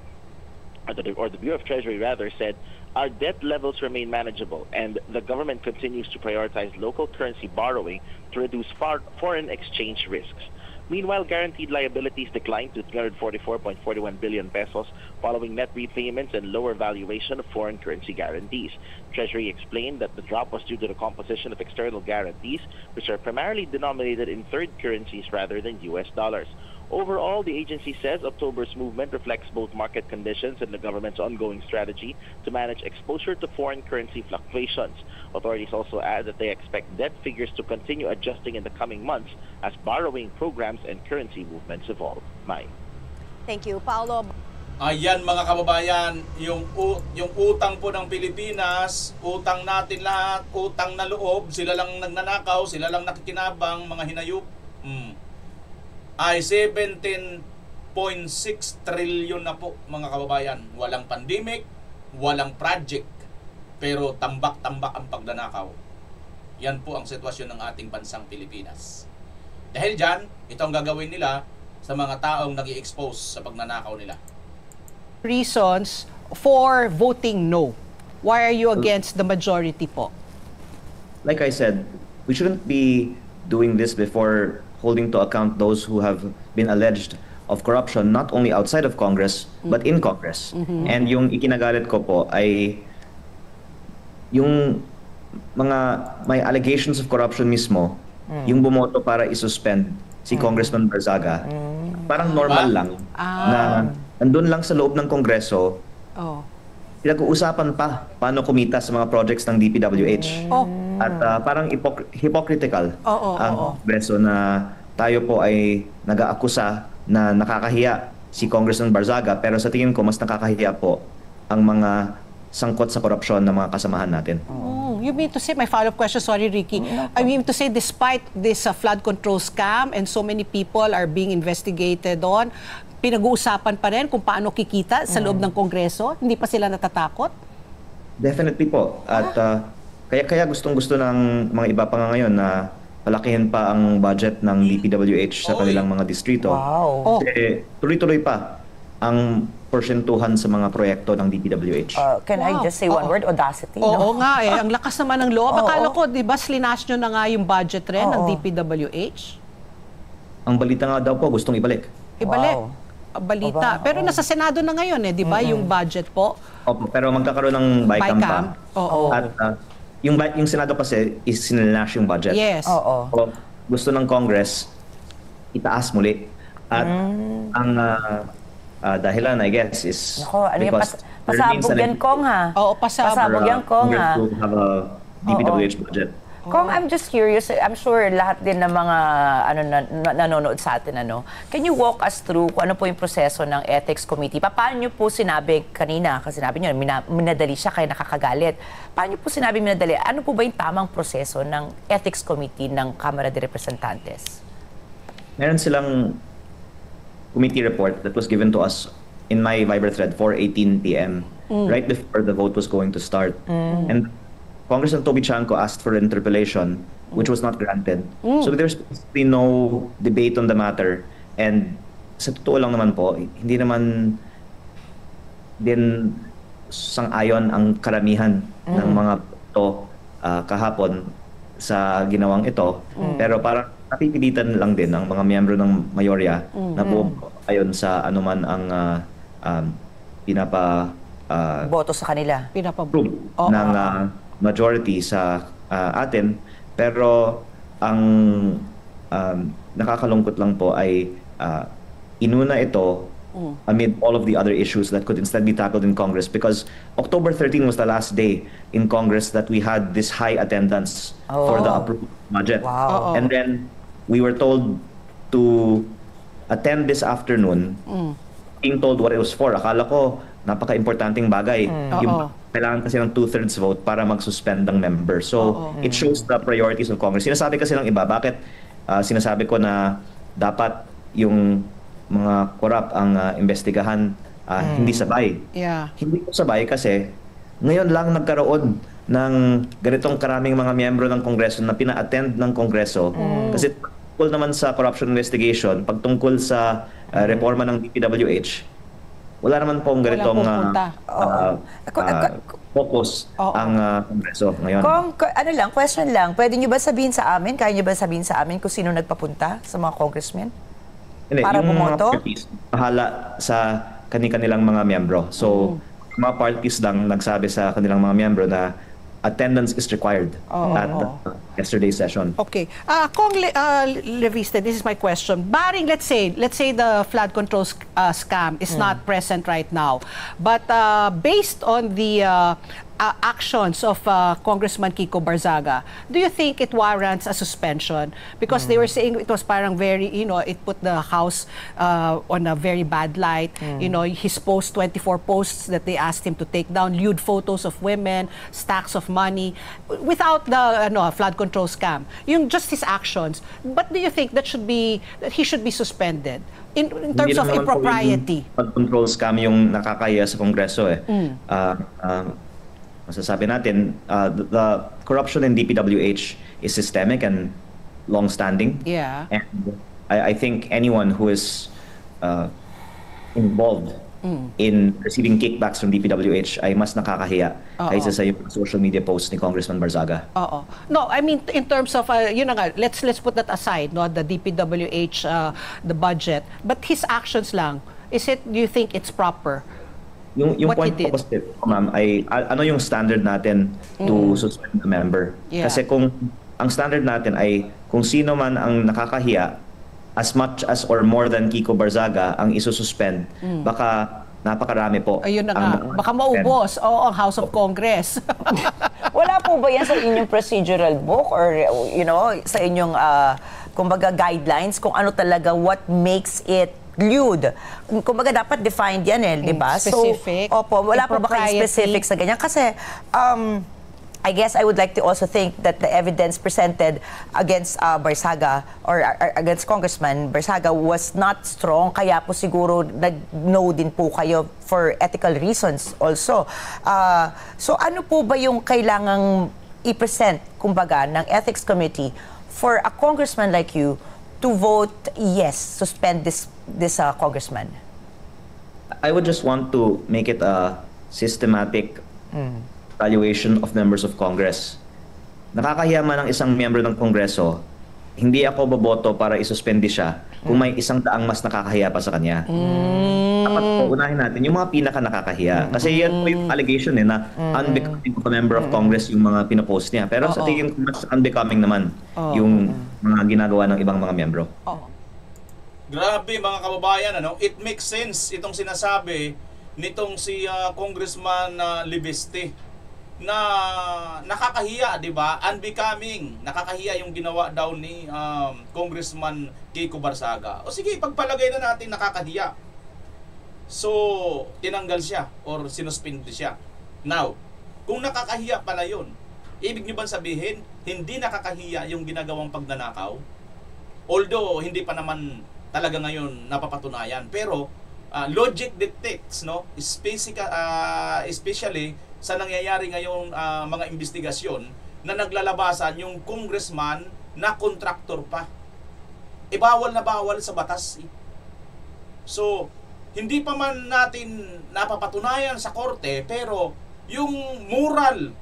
Speaker 14: or the Bureau of Treasury rather said, our debt levels remain manageable and the government continues to prioritize local currency borrowing to reduce foreign exchange risks. Meanwhile, guaranteed liabilities declined to 344.41 billion pesos following net repayments and lower valuation of foreign currency guarantees. Treasury explained that the drop was due to the composition of external guarantees, which are primarily denominated in third currencies rather than US dollars. Overall, the agency says October's movement reflects both market conditions and the government's ongoing strategy to manage exposure to foreign currency fluctuations. Authorities also add that they expect debt figures to continue adjusting in the coming months as borrowing programs and currency movements evolve.
Speaker 13: Thank you, Paolo.
Speaker 2: Ayan, mga kababayan, yung utang po ng Pilipinas, utang natin lahat, utang na loob, sila lang nagnanakaw, sila lang nakikinabang, mga hinayup. Ay 17.6 trillion na po, mga kababayan. Walang pandemic, walang project, pero tambak-tambak ang pagnanakaw. Yan po ang sitwasyon ng ating bansang Pilipinas. Dahil dyan, ito ang gagawin nila sa mga taong nag-i-expose sa pagnanakaw nila.
Speaker 4: Reasons for voting no. Why are you against the majority po?
Speaker 15: Like I said, we shouldn't be doing this before holding to account those who have been alleged of corruption not only outside of Congress but in Congress. And yung ikinagalit ko po ay yung mga may allegations of corruption mismo, yung bumoto para isuspend si Congressman Barzaga. Parang normal lang na andun lang sa loob ng Kongreso pinag-uusapan pa paano kumita sa mga projects ng DPWH. At parang hypocritical ang Kongreso na tayo po ay nag-aakusa na nakakahiya si Congressman Barzaga, pero sa tingin ko mas nakakahiya po ang mga sangkot sa korupsyon ng mga kasamahan natin.
Speaker 4: You mean to say, my follow-up question, sorry Ricky, I mean to say despite this flood control scam and so many people are being investigated on, pinag-uusapan pa rin kung paano kikita sa loob ng Kongreso? Hindi pa sila natatakot?
Speaker 15: Definitely po. At kaya gustong-gusto ng mga iba pa nga ngayon na palakihin pa ang budget ng DPWH sa kanilang mga distrito. Kasi tuloy-tuloy pa ang porsyentuhan sa mga proyekto ng DPWH.
Speaker 6: Can I just say one word? Audacity.
Speaker 4: Oo nga eh. Ang lakas naman ng loob. Akala ko, di ba, slinash nyo na nga yung budget rin ng DPWH?
Speaker 15: Ang balita nga daw po, gustong ibalik.
Speaker 4: Ibalik? Balita. Pero nasa Senado na ngayon eh, di ba, yung budget po?
Speaker 15: Opo, pero magkakaroon ng BICAM pa. At yung Senado kasi is sinilnash yung budget.
Speaker 4: Yes.
Speaker 15: So, gusto ng Congress itaas muli. At ang dahilan, I guess, is because
Speaker 6: pasabog yan, Kong, ha?
Speaker 4: Oo, pasabog
Speaker 6: yan, Kong, ha?
Speaker 15: to have a DPWH budget.
Speaker 6: Kong, I'm just curious, I'm sure lahat din ng mga nanonood sa atin, can you walk us through kung ano po yung proseso ng Ethics Committee? Paano nyo po sinabi kanina, kasi sinabi nyo, minadali siya kaya nakakagalit. Paano nyo po sinabi minadali? Ano po ba yung tamang proseso ng Ethics Committee ng Kamara de Representantes?
Speaker 15: Meron silang committee report that was given to us in my Viber thread 4:18 p.m. right before the vote was going to start. And Congressman Toby Chanco asked for interpellation, which was not granted. So there's basically no debate on the matter. And sa totoo lang naman po, hindi naman din sang-ayon ang karamihan ng mga to kahapon sa ginawang ito. Pero parang napipilitan lang din ang mga miyembro ng mayorya na ayon sa anuman ang
Speaker 6: boto sa kanila.
Speaker 15: Approve ng majority sa atin. Pero ang nakakalungkot lang po ay inuna ito amid all of the other issues that could instead be tackled in Congress, because October 13 was the last day in Congress that we had this high attendance for the approved budget. And then we were told to attend this afternoon, being told what it was for. Akala ko napaka-importanting bagay. Yung kailangan kasi ng 2/3 vote para mag-suspend ng member. So it shows the priorities of Congress. Sinasabi kasi ng iba, bakit sinasabi ko na dapat yung mga korap ang investigahan, hindi sabay. Hindi ko sabay kasi ngayon lang nagkaroon ng ganitong karaming mga miyembro ng Kongreso na pina-attend ng Kongreso. Kasi tungkol naman sa corruption investigation, pag tungkol sa reforma ng DPWH, wala naman pong ganitong focus ang Kongreso ngayon.
Speaker 6: Kung, question lang, pwede nyo ba sabihin sa amin, kaya nyo ba sabihin sa amin kung sino nagpapunta sa mga congressmen?
Speaker 15: Hindi,
Speaker 6: para
Speaker 15: yung
Speaker 6: bumoto?
Speaker 15: mga parties, bahala sa kanilang mga miyembro. So, mga parties lang nagsabi sa kanilang mga miyembro na attendance is required at yesterday's session.
Speaker 4: Okay. Kong Leviste, this is my question. Barring, let's say the flood control scam is not present right now, but based on the actions of Congressman Kiko Barzaga, do you think it warrants a suspension? Because they were saying it was parang very, it put the House on a very bad light. His 24 posts that they asked him to take down, lewd photos of women, stacks of money, without the flood control scam. Just his actions. But do you think that he should be suspended in terms of impropriety?
Speaker 15: Flood control scam yung nakakaya sa Kongreso masasabi natin, the corruption in DPWH is systemic and long-standing. And I think anyone who is involved in receiving kickbacks from DPWH ay mas nakakahiya kaysa sa yung social media posts ni Congressman Barzaga.
Speaker 4: No, I mean in terms of let's put that aside, the DPWH, the budget, but his actions lang. Do you think it's proper?
Speaker 15: Yung point ko kasi, ma'am, ay ano yung standard natin to suspend a member? Kasi kung ang standard natin ay kung sino man ang nakakahiya, as much as or more than Kiko Barzaga ang isususpend, baka napakarami po.
Speaker 4: Ayun na nga, baka maubos ang House of Congress.
Speaker 6: Wala po ba yan sa inyong procedural book or sa inyong kumbaga guidelines kung ano talaga what makes it lewd? Kumbaga dapat defined yan di ba?
Speaker 4: Specific.
Speaker 6: So, opo, wala po ba kayong specific sa ganyan? Kasi I guess I would like to also think that the evidence presented against Barsaga or against Congressman Barsaga was not strong, kaya po siguro nag-no din po kayo for ethical reasons also. So ano po ba yung kailangang i-present, kumbaga, ng Ethics Committee for a congressman like you to vote yes, suspend this congressman?
Speaker 15: I would just want to make it a systematic evaluation of members of Congress. Nakakahiya man ang isang miyembro ng Kongreso, hindi ako boboto para isuspende siya kung may 100 mas nakakahiya pa sa kanya. Dapat po unahin natin yung mga pinaka nakakahiya. Kasi yan po yung allegation na unbecoming of a member of Congress yung mga pinopost niya. Pero sa tingin ko mas unbecoming naman yung mga ginagawa ng ibang mga miyembro.
Speaker 2: Grabe mga kababayan, it makes sense itong sinasabi nitong si Congressman Libiste na nakakahiya, di ba? Unbecoming. Nakakahiya yung ginawa daw ni Congressman Kiko Barsaga. O sige, pagpalagay na natin nakakahiya. So, tinanggal siya or sinuspindi siya. Now, kung nakakahiya pala yun, ibig nyo bang sabihin, hindi nakakahiya yung ginagawang pagnanakaw? Although, hindi pa naman talaga ngayon napapatunayan. Pero, logic dictates, especially sa nangyayari ngayong mga investigasyon na naglalabasan yung congressman na contractor pa. Bawal na bawal sa batas. So, hindi pa man natin napapatunayan sa korte, pero yung moral,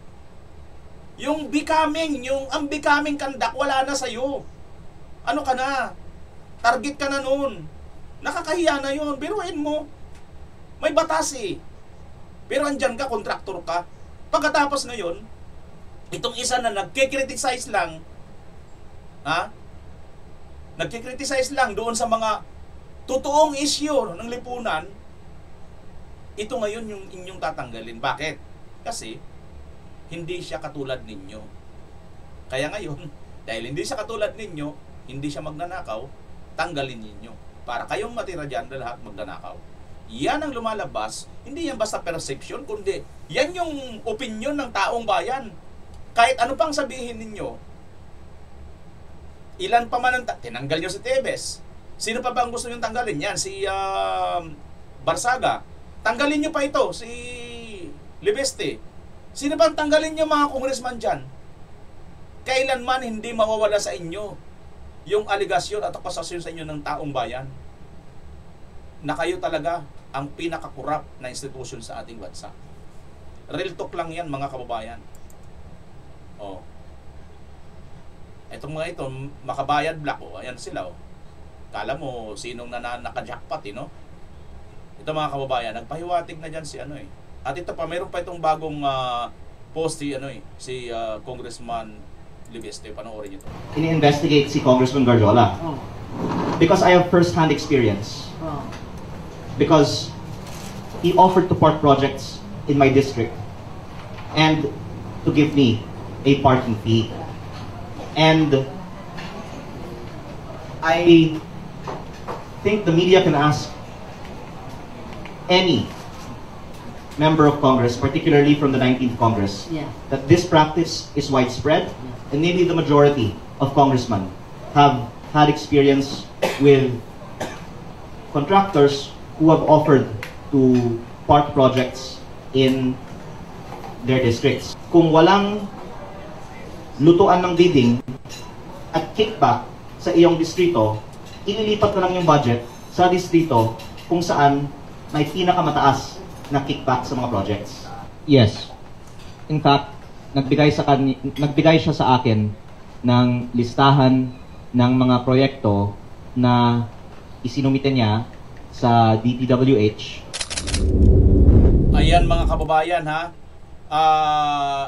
Speaker 2: yung becoming, yung unbecoming conduct, wala na sa'yo. Ano ka na? Target ka na nun. Nakakahiya na yun. Biruin mo. May batas Pero andyan ka, contractor ka. Pagkatapos ngayon, itong isa na nagkikriticize lang, nagkikriticize lang doon sa mga totoong issue ng lipunan, ito ngayon yung inyong tatanggalin. Bakit? Kasi, hindi siya katulad ninyo. Kaya ngayon, dahil hindi siya katulad ninyo, hindi siya magnanakaw, tanggalin ninyo. Para kayong matira dyan na lahat magnanakaw. Yan ang lumalabas, hindi yan basta perception, kundi yan yung opinion ng taong bayan. Kahit ano pang sabihin ninyo, ilan pa man tinanggal nyo si Tebes. Sino pa ba ang gusto nyo tanggalin? Yan, si Barsaga. Tanggalin nyo pa ito, si Libeste. Sino pa ang tanggalin nyo mga congressman dyan? Kailanman hindi mawawala sa inyo yung aligasyon at akusasyon sa inyo ng taong bayan na kayo talaga ang pinaka-corrupt na institusyon sa ating bansa. Real talk lang yan mga kababayan. Itong mga ito, Makabayan Black, ayan sila. Kala mo sinong naka-jackpot, Ito mga kababayan, nagpahiwatig na dyan si At ito pa, mayroon pa itong bagong post si Congressman Libeste. Panoorin nyo ito.
Speaker 16: Ini-investigate si Congressman Garjola. Because I have first-hand experience. Because he offered to park projects in my district and to give me a parking fee. And I think the media can ask any member of Congress, particularly from the 19th Congress, that this practice is widespread, and maybe the majority of congressmen have had experience with contractors who have offered to park projects in their districts. Kung walang lutuan ng bidding at kickback sa iyong distrito, ililipat ko lang yung budget sa distrito kung saan may pinakamataas na kickback sa mga projects. Yes. In fact, nagbigay siya sa akin ng listahan ng mga proyekto na isinumite niya sa DPWH.
Speaker 2: Ayan mga kababayan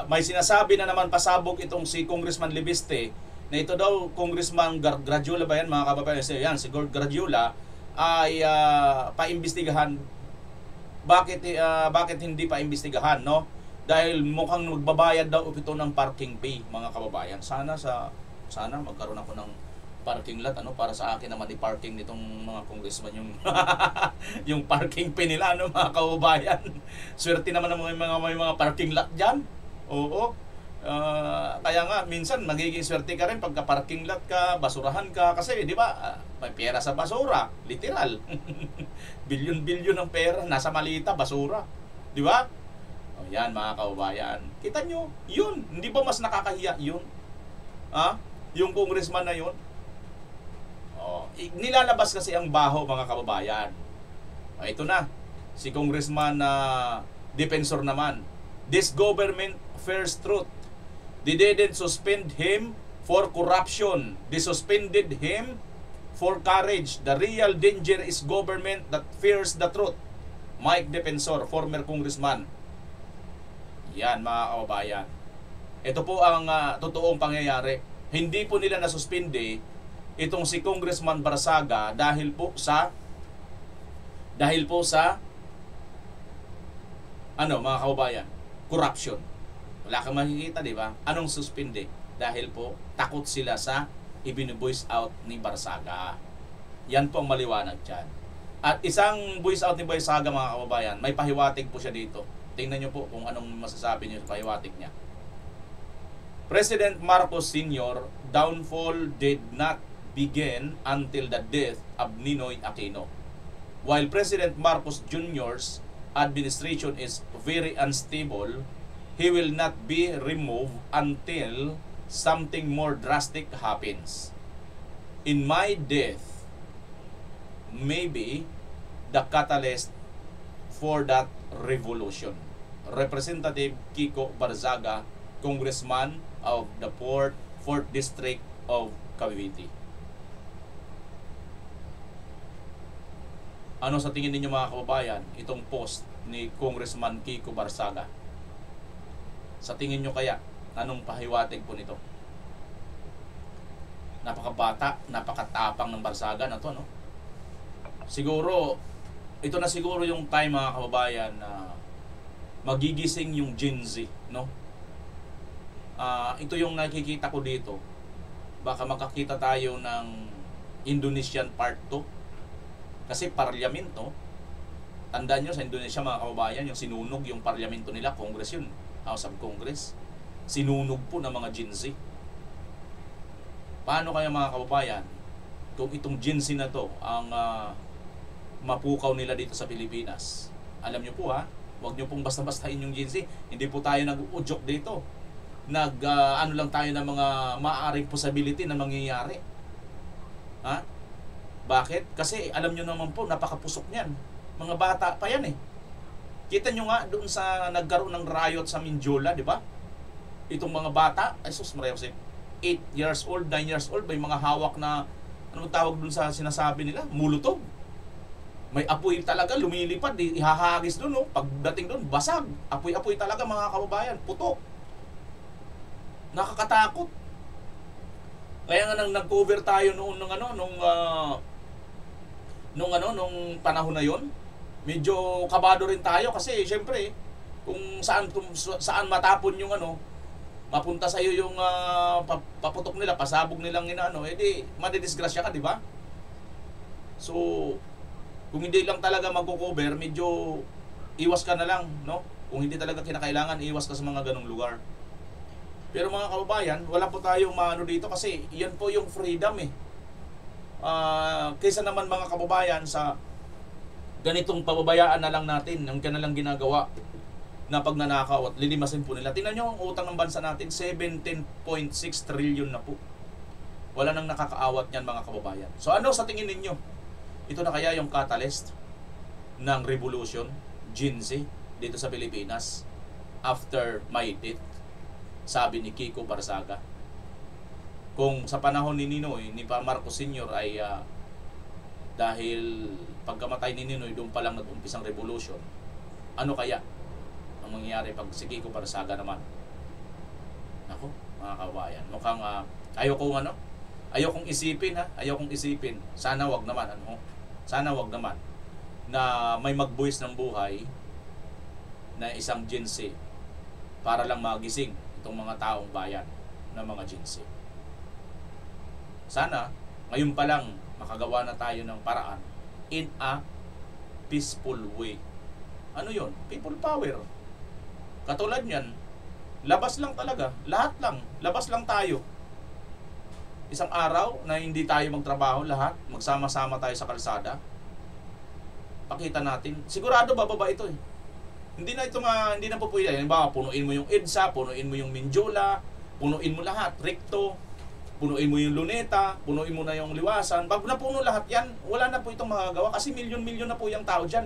Speaker 2: may sinasabi na naman pasabog itong si Congressman Libiste na ito daw Congressman Garjola ba yan mga kababayan? Yan, si Garjola ay paimbestigahan bakit hindi pa imbestigahan, no? Dahil mukhang magbabayad daw ito ng parking fee, mga kababayan. Sana magkaroon ako ng parking lot, ano, para sa akin naman i-parking nitong mga congressman yung yung parking fee nila, ano, mga kababayan. Swerte naman ng may mga parking lot diyan. Oo. Kaya nga minsan magiging swerte ka rin pagka parking lot ka, basurahan ka kasi, di ba? May pera sa basura, literal. Bilyon-bilyon ng pera nasa malita, basura. Di ba? O yan, mga kababayan. Kita nyo, yun. Hindi ba mas nakakahiya yun? Ha? Yung congressman na yun? O, nilalabas kasi ang baho, mga kababayan. O, ito na. Si congressman na defensor naman. This government fears truth. They didn't suspend him for corruption. They suspended him for courage. The real danger is government that fears the truth. Mike Defensor, former congressman. Yan, mga kababayan. Ito po ang totoong pangyayari. Hindi po nila nasuspinde itong si Congressman Barsaga dahil po sa mga kababayan, corruption. Wala kang makikita, di ba? Anong suspinde? Dahil po takot sila sa ibinu-voice out ni Barsaga. Yan po ang maliwanag dyan. At isang voice out ni Barsaga, mga kababayan, may pahiwatig po siya dito. Tingnan nyo po kung anong masasabi niyo sa pahiwatig niya. President Marcos Sr. downfall did not begin until the death of Ninoy Aquino. While President Marcos Jr.'s administration is very unstable, he will not be removed until something more drastic happens. In my death, maybe the catalyst for that revolution. Representative Kiko Barzaga, Congressman of the 4th District of Cavite. Ano sa tingin ninyo, mga kababayan, itong post ni Congressman Kiko Barzaga? Sa tingin nyo kaya, anong pahiwatig po nito? Napakabata, napakatapang ng Barsaga na to, no? Siguro, ito na siguro yung time, mga kababayan, na magigising yung Gen Z, no? Ito yung nakikita ko dito. Baka makakita tayo ng Indonesian Part 2. Kasi parlamento, tandaan nyo sa Indonesia, mga kababayan, yung sinunog yung parlamento nila, Congress yun, House of Congress, sinunog po ng mga Gen Z. Paano kaya, mga kababayan, kung itong Gen Z na to ang mapukaw nila dito sa Pilipinas? Alam nyo po, huwag nyo pong basta-bastahin yung Gen Z. Hindi po tayo nag-uujok dito. Ano lang tayo ng mga maaaring possibility na mangyayari. Ha? Bakit? Kasi alam nyo naman po, napakapusok niyan. Mga bata pa yan eh. Kita nyo nga doon sa nagkaroon ng riot sa Mindiola, di ba? Itong mga bata, ay sus, Maria Jose, 8 years old, 9 years old, may mga hawak na, ano tawag doon sa sinasabi nila? Molotov. May apoy talaga, lumilipad, ihahagis doon, no? Pagdating doon, basag. Apoy-apoy talaga, mga kababayan, putok. Nakakatakot. Kaya nga nang nag-cover tayo noon nung panahon na yon, medyo kabado rin tayo kasi syempre kung saan matapon yung mapunta sa iyo yung paputok nila, pasabog nilang edi madidisgrasya ka, di ba? So kung hindi lang talaga magko-cover, medyo iwas ka na lang, no? Kung hindi talaga kinakailangan, iwas ka sa mga ganong lugar. Pero mga kababayan, wala po tayong maano dito kasi yan po yung freedom eh. Kaysa naman, mga kababayan, sa ganitong pababayaan na lang natin, yung kanilang ginagawa na pagnanakaw at lilimasin po nila. Tingnan nyo ang utang ng bansa natin, 17.6 trillion na po. Wala nang nakakaawat yan, mga kababayan. So ano sa tingin ninyo? Ito na kaya yung catalyst ng revolution, Gen Z, dito sa Pilipinas after my death? Sabi ni Kiko Barzaga. Kung sa panahon ni Ninoy, ni Marcos Sr. ay dahil pagkamatay ni Ninoy, doon pa lang nag-umpisang revolution, ano kaya ang mangyayari pag si Kiko Barzaga naman? Ako, mga kabayan, mukhang ayokong isipin, ayokong isipin. Sana wag naman, sana wag naman. na may magbuwis ng buhay na isang Gen Z para lang magising itong mga taong bayan na mga Gen Z. Sana ngayon pa lang makagawa na tayo ng paraan in a peaceful way. Ano yon? People power. Katulad niyan, labas lang talaga. Lahat lang. Labas lang tayo. Isang araw na hindi tayo magtrabaho lahat, magsama-sama tayo sa kalsada. Pakita natin. Sigurado bababa ito eh. Hindi na po pwede. Halimbawa, punuin mo yung EDSA, punuin mo yung Minjola, punuin mo lahat, Recto, punuin mo yung Luneta, punuin mo na yung Liwasan. Pag napuno lahat yan, wala na po itong magagawa kasi milyon-milyon na po yung tao dyan.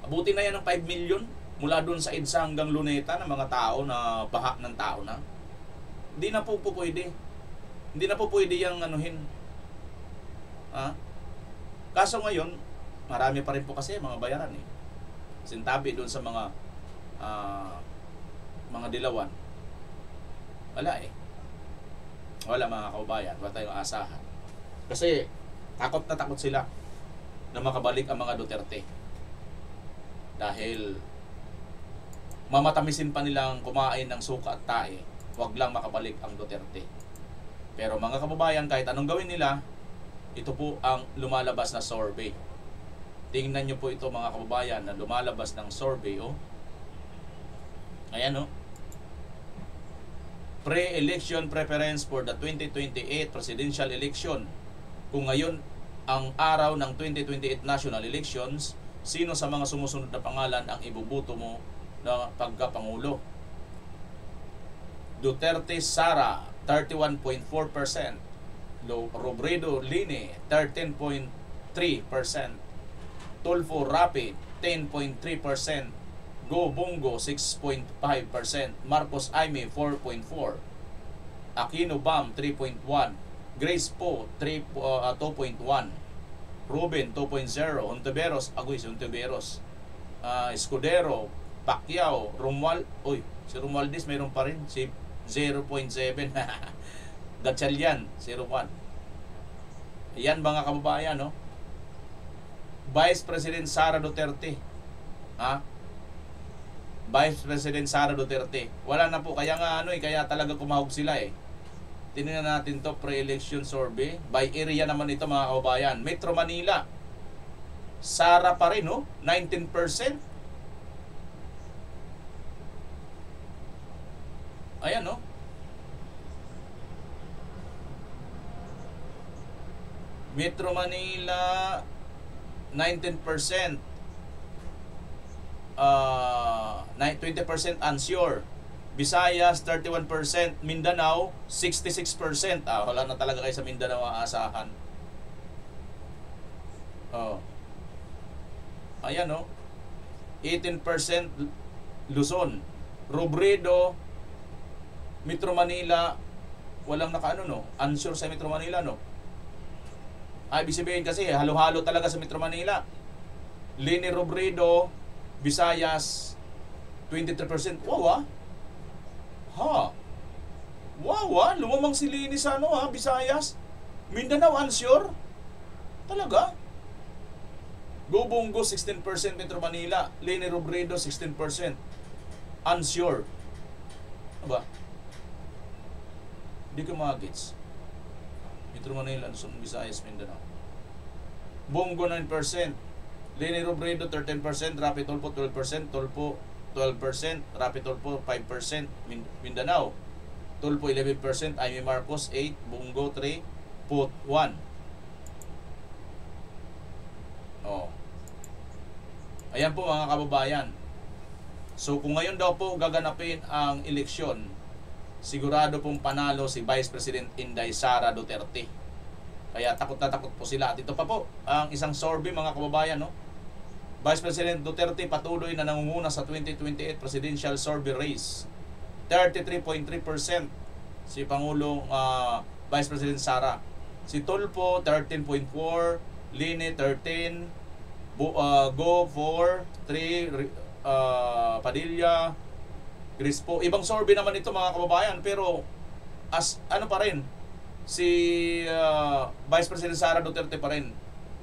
Speaker 2: Abutin na yan ng 5 million mula doon sa EDSA hanggang Luneta ng mga tao na baha ng tao na. Hindi na po pwede. Hindi na po pwede yung anuhin. Kaso ngayon, marami pa rin po kasi mga bayaran eh. Sintabi doon sa mga dilawan. Wala eh. Wala mga kaubayan, wala tayong asahan. Kasi takot na takot sila na makabalik ang mga Duterte. Dahil mamatamisin pa nilang kumain ng suka at tae, wag lang makabalik ang Duterte. Pero mga kababayan, kahit anong gawin nila, ito po ang lumalabas na survey. Tingnan nyo po ito mga kababayan na lumalabas ng survey. Oh. Ayan oh. Pre-election preference for the 2028 presidential election. Kung ngayon ang araw ng 2028 national elections, sino sa mga sumusunod na pangalan ang ibubuto mo na pagkapangulo? Duterte Sara, 31.4%. Robredo Line, 13.3%. Tulfo Rapi, 10.3%. Go Bongo, 6.5%. Marcos Aimee, 4.4%. Aquino Bam, 3.1%. Grace Po, 2.1%. Ruben, 2.0%. Ontiveros, Escudero, Pacquiao, si Romualdez mayroon pa rin, si 0.7%. Gatchalian, 0.1%. Yan mga kababayan, no? Vice President Sara Duterte. Vice President Sara Duterte. Wala na po, kaya nga kaya talaga kumahog sila eh. Tingnan natin to pre-election survey. By area naman ito mga kababayan. Metro Manila. Sara pa rin, no? 19%. Ayan, no? Metro Manila, 19%. 20% unsure. Visayas, 31%. Mindanao, 66%. Wala na talaga kayo sa Mindanao aasahan. Ayan, no? 18% Luzon. Robredo, Metro Manila, walang unsure sa Metro Manila, no? Ibig sabihin kasi, halo-halo talaga sa Metro Manila. Lini Robredo, Visayas, 23%. Wow, Wow, lumamang si Lini sa Visayas. Mindanao, unsure. Talaga? Go Bongo, 16%. Metro Manila. Lini Robredo, 16%. Unsure. Ano ba? Hindi ko magets. Metro Manila, Luzon, Visayas, Mindanao. Bongo 9%. Lini Robredo 13%, Rapi Tulfo 12%, Tulfo 12%, Rapi Tulfo 5%, Mindanao. Tulfo 11%, Aimee Marcos 8%, Bongo 3%, Put 1%. Ayan po mga kababayan. So kung ngayon daw po gaganapin ang eleksyon, sigurado pong panalo si Vice President Inday Sara Duterte. Kaya takot na takot po sila. At ito pa po, ang isang survey mga kababayan, no? Vice President Duterte patuloy na nangunguna sa 2028 presidential survey race. 33.3% si Pangulong Vice President Sara. Si Tulfo, 13.4%, Line, 13%, Go 4, 3, Padilla, Crispo. Ibang survey naman ito mga kababayan, pero pa rin, si Vice President Sara Duterte pa rin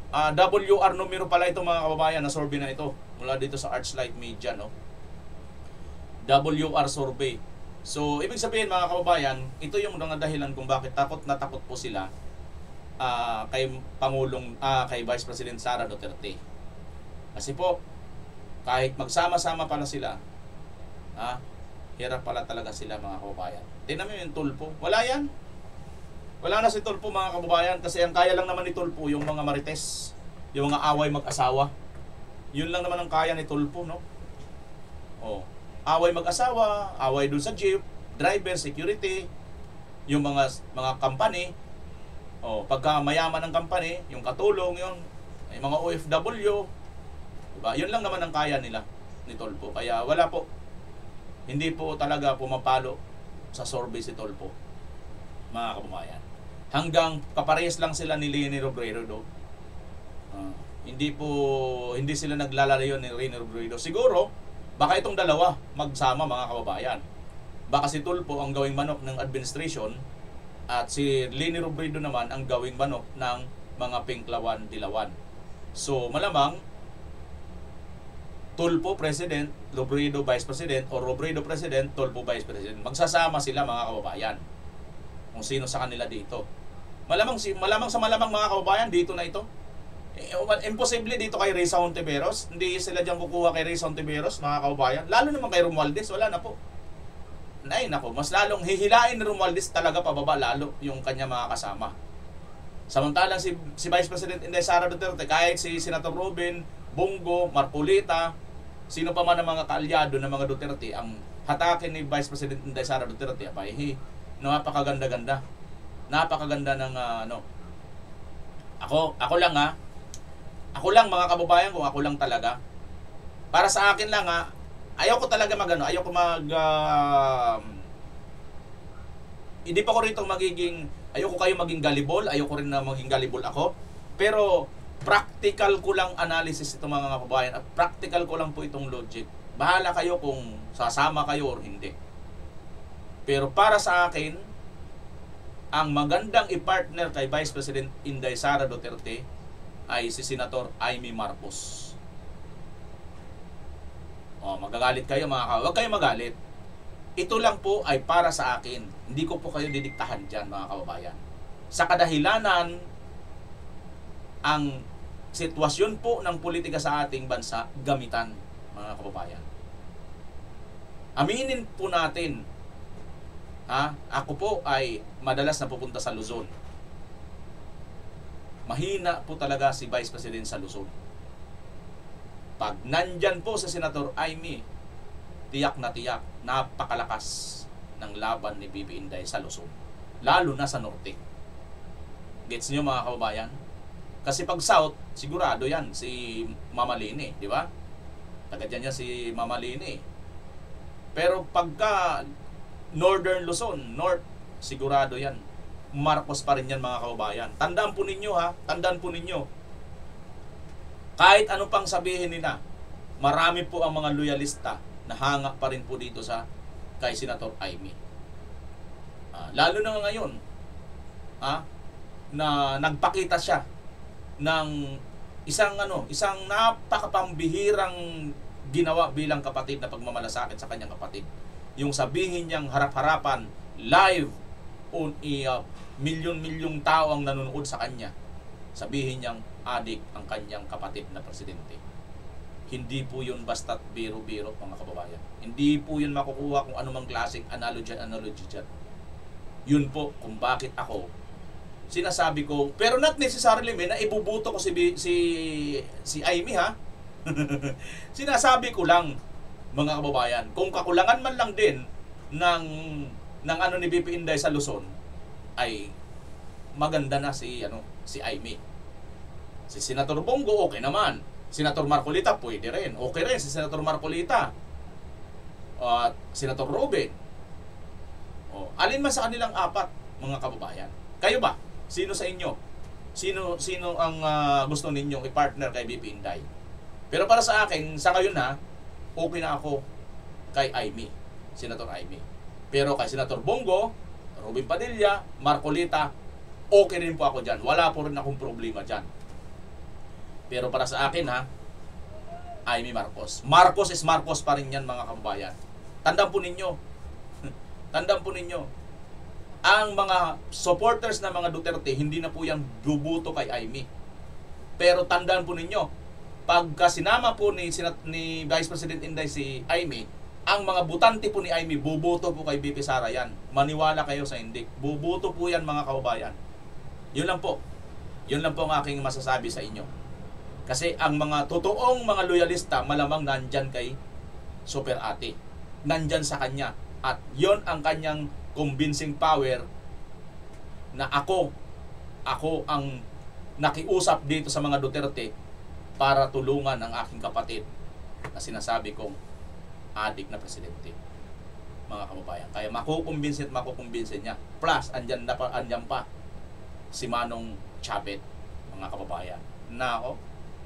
Speaker 2: WR numero pala ito mga kababayan na survey na ito mula dito sa Archlight Media, no? WR survey. So, ibig sabihin mga kababayan, ito yung mga dahilan kung bakit takot na takot po sila kay kay Vice President Sara Duterte. Kasi po, kahit magsama-sama pala sila, hirap pala talaga sila mga kababayan. Tingnan mo yung Tulfo. Wala yan. Wala na si Tulfo mga kababayan kasi ang kaya lang naman ni Tulfo yung mga marites, yung mga away mag-asawa. Yun lang naman ang kaya ni Tulfo, no? Oh, away mag-asawa, away dun sa jeep, driver, security, yung mga company. Oh, pagka mayaman ng company, yung katulong yun, yung mga OFW, diba? Yun lang naman ang kaya nila ni Tulfo. Kaya wala po. Hindi po talaga pumapalo sa survey si Tulfo, mga kababayan. Hanggang kaparehas lang sila ni Leni Robredo. Hindi sila naglalarayo ni Leni Robredo. Siguro, baka itong dalawa magsama mga kababayan. Baka si Tulfo ang gawing manok ng administration at si Leni Robredo naman ang gawing manok ng mga Pinklawan-Dilawan. So, malamang Tulfo President, Robredo Vice President, o Robredo President, Tulfo Vice President. Magsasama sila mga kababayan. Kung sino sa kanila dito. Malamang sa malamang mga kababayan dito na ito. Imposible dito kay Risa Hontiveros. Hindi sila diyan kukuha kay Risa Hontiveros, mga kababayan. Lalo naman kay Romualdez, wala na po. Ay nako, mas lalong hihilain ni Romualdez talaga pababa lalo yung kanya mga kasama. Samantalang si Vice President Inday Sara Duterte, kahit si Senator Robin Bongo, Marcolita, sino pa man ang mga kaalyado ng mga Duterte, ang hatakin ni Vice President Inday Sara Duterte, abay, napakaganda-ganda. Napakaganda ng Ako lang mga kababayan, kung ako lang talaga. Para sa akin lang ayaw ko talaga hindi pa ko rito ayaw ko kayo maging galibol, ayaw ko rin na maging galibol ako. Pero practical ko lang analysis ito mga kababayan at practical ko lang po itong logic. Bahala kayo kung sasama kayo or hindi. Pero para sa akin, ang magandang i-partner kay Vice President Inday Sara Duterte ay si Senator Amy Marcos. Magagalit kayo mga kababayan. Huwag kayo magalit. Ito lang po ay para sa akin. Hindi ko po kayo didiktahan dyan mga kababayan. Sa kadahilanan, ang sitwasyon po ng politika sa ating bansa, gamitan mga kababayan. Aminin po natin, ako po ay madalas napupunta sa Luzon. Mahina po talaga si Vice President sa Luzon. Pag nandyan po sa Senator Amy, tiyak na tiyak, napakalakas ng laban ni Bibi Inday sa Luzon. Lalo na sa Norte. Gets nyo mga kababayan? Kasi pag South, sigurado yan si Mama Lini, di ba? Taga dyan yan si Mama Lini. Pero pagka Northern Luzon, North, sigurado yan. Marcos pa rin yan mga kababayan. Tandaan po ninyo tandaan po ninyo. Kahit ano pang sabihin nila, marami po ang mga loyalista na hanga pa rin po dito kay Senator Amy. Lalo na ngayon, na nagpakita siya ng isang napakapambihirang ginawa bilang kapatid na pagmamalasakit sa kanyang kapatid. Yung sabihin niyang harap-harapan, live, milyon-milyong tao ang nanonood sa kanya. Sabihin niyang adik ang kanyang kapatid na presidente. Hindi po yun basta't biro-biro mga kababayan. Hindi po yun makukuha kung anumang klaseng analogy dyan. Yun po kung bakit ako sinasabi ko, pero not necessarily na ibubuto ko si Amy Sinasabi ko lang mga kababayan, kung kakulangan man lang din ng ni BP Inday sa Luzon, ay maganda na si Amy. Si Senator Bongo okay naman. Senator Marcolita pwede rin. Okay rin si Senator Marcolita. At Senator Robin. Alin man sa kanilang apat mga kababayan. Kayo ba? Sino sa inyo? Sino ang gusto ninyong i-partner kay BP Inday? Pero para sa akin, sa ngayon okay na ako kay Amy, Senator Amy. Pero kay Senator Bongo, Robin Padilla, Marcolita, okay rin po ako dyan. Wala po rin akong problema dyan. Pero para sa akin ha, Amy Marcos. Marcos is Marcos pa rin yan mga kababayan. Tandaan po ninyo. Tandaan po ninyo. Ang mga supporters na mga Duterte, hindi na po yan bubuto kay Amy. Pero tandaan po ninyo, pagka sinama po ni Vice President Inday si Amy, ang mga butante po ni Amy, buboto po kay BP Sara yan. Maniwala kayo sa hindi. Buboto po yan mga kababayan. Yun lang po. Yun lang po ang aking masasabi sa inyo. Kasi ang mga totoong mga loyalista, malamang nandyan kay Super Ate. Nandyan sa kanya. At yon ang kanyang convincing power na ako ang nakiusap dito sa mga Duterte para tulungan ang aking kapatid na sinasabi kong adik na presidente. Mga kababayan. Kaya makukumbinsin at makukumbinsin niya. Plus, andyan pa si Manong Chapet, mga kababayan. Na ako,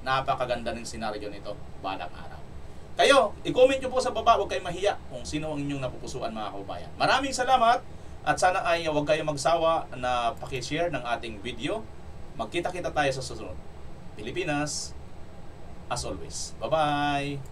Speaker 2: napakaganda ng senaryo nito balang araw. Kayo, i-comment nyo po sa baba, huwag kayong mahiya kung sino ang inyong napupusuan mga kababayan. Maraming salamat at sana ay huwag kayong magsawa na pakishare ng ating video. Magkita-kita tayo sa susunod. Pilipinas, as always. Bye-bye!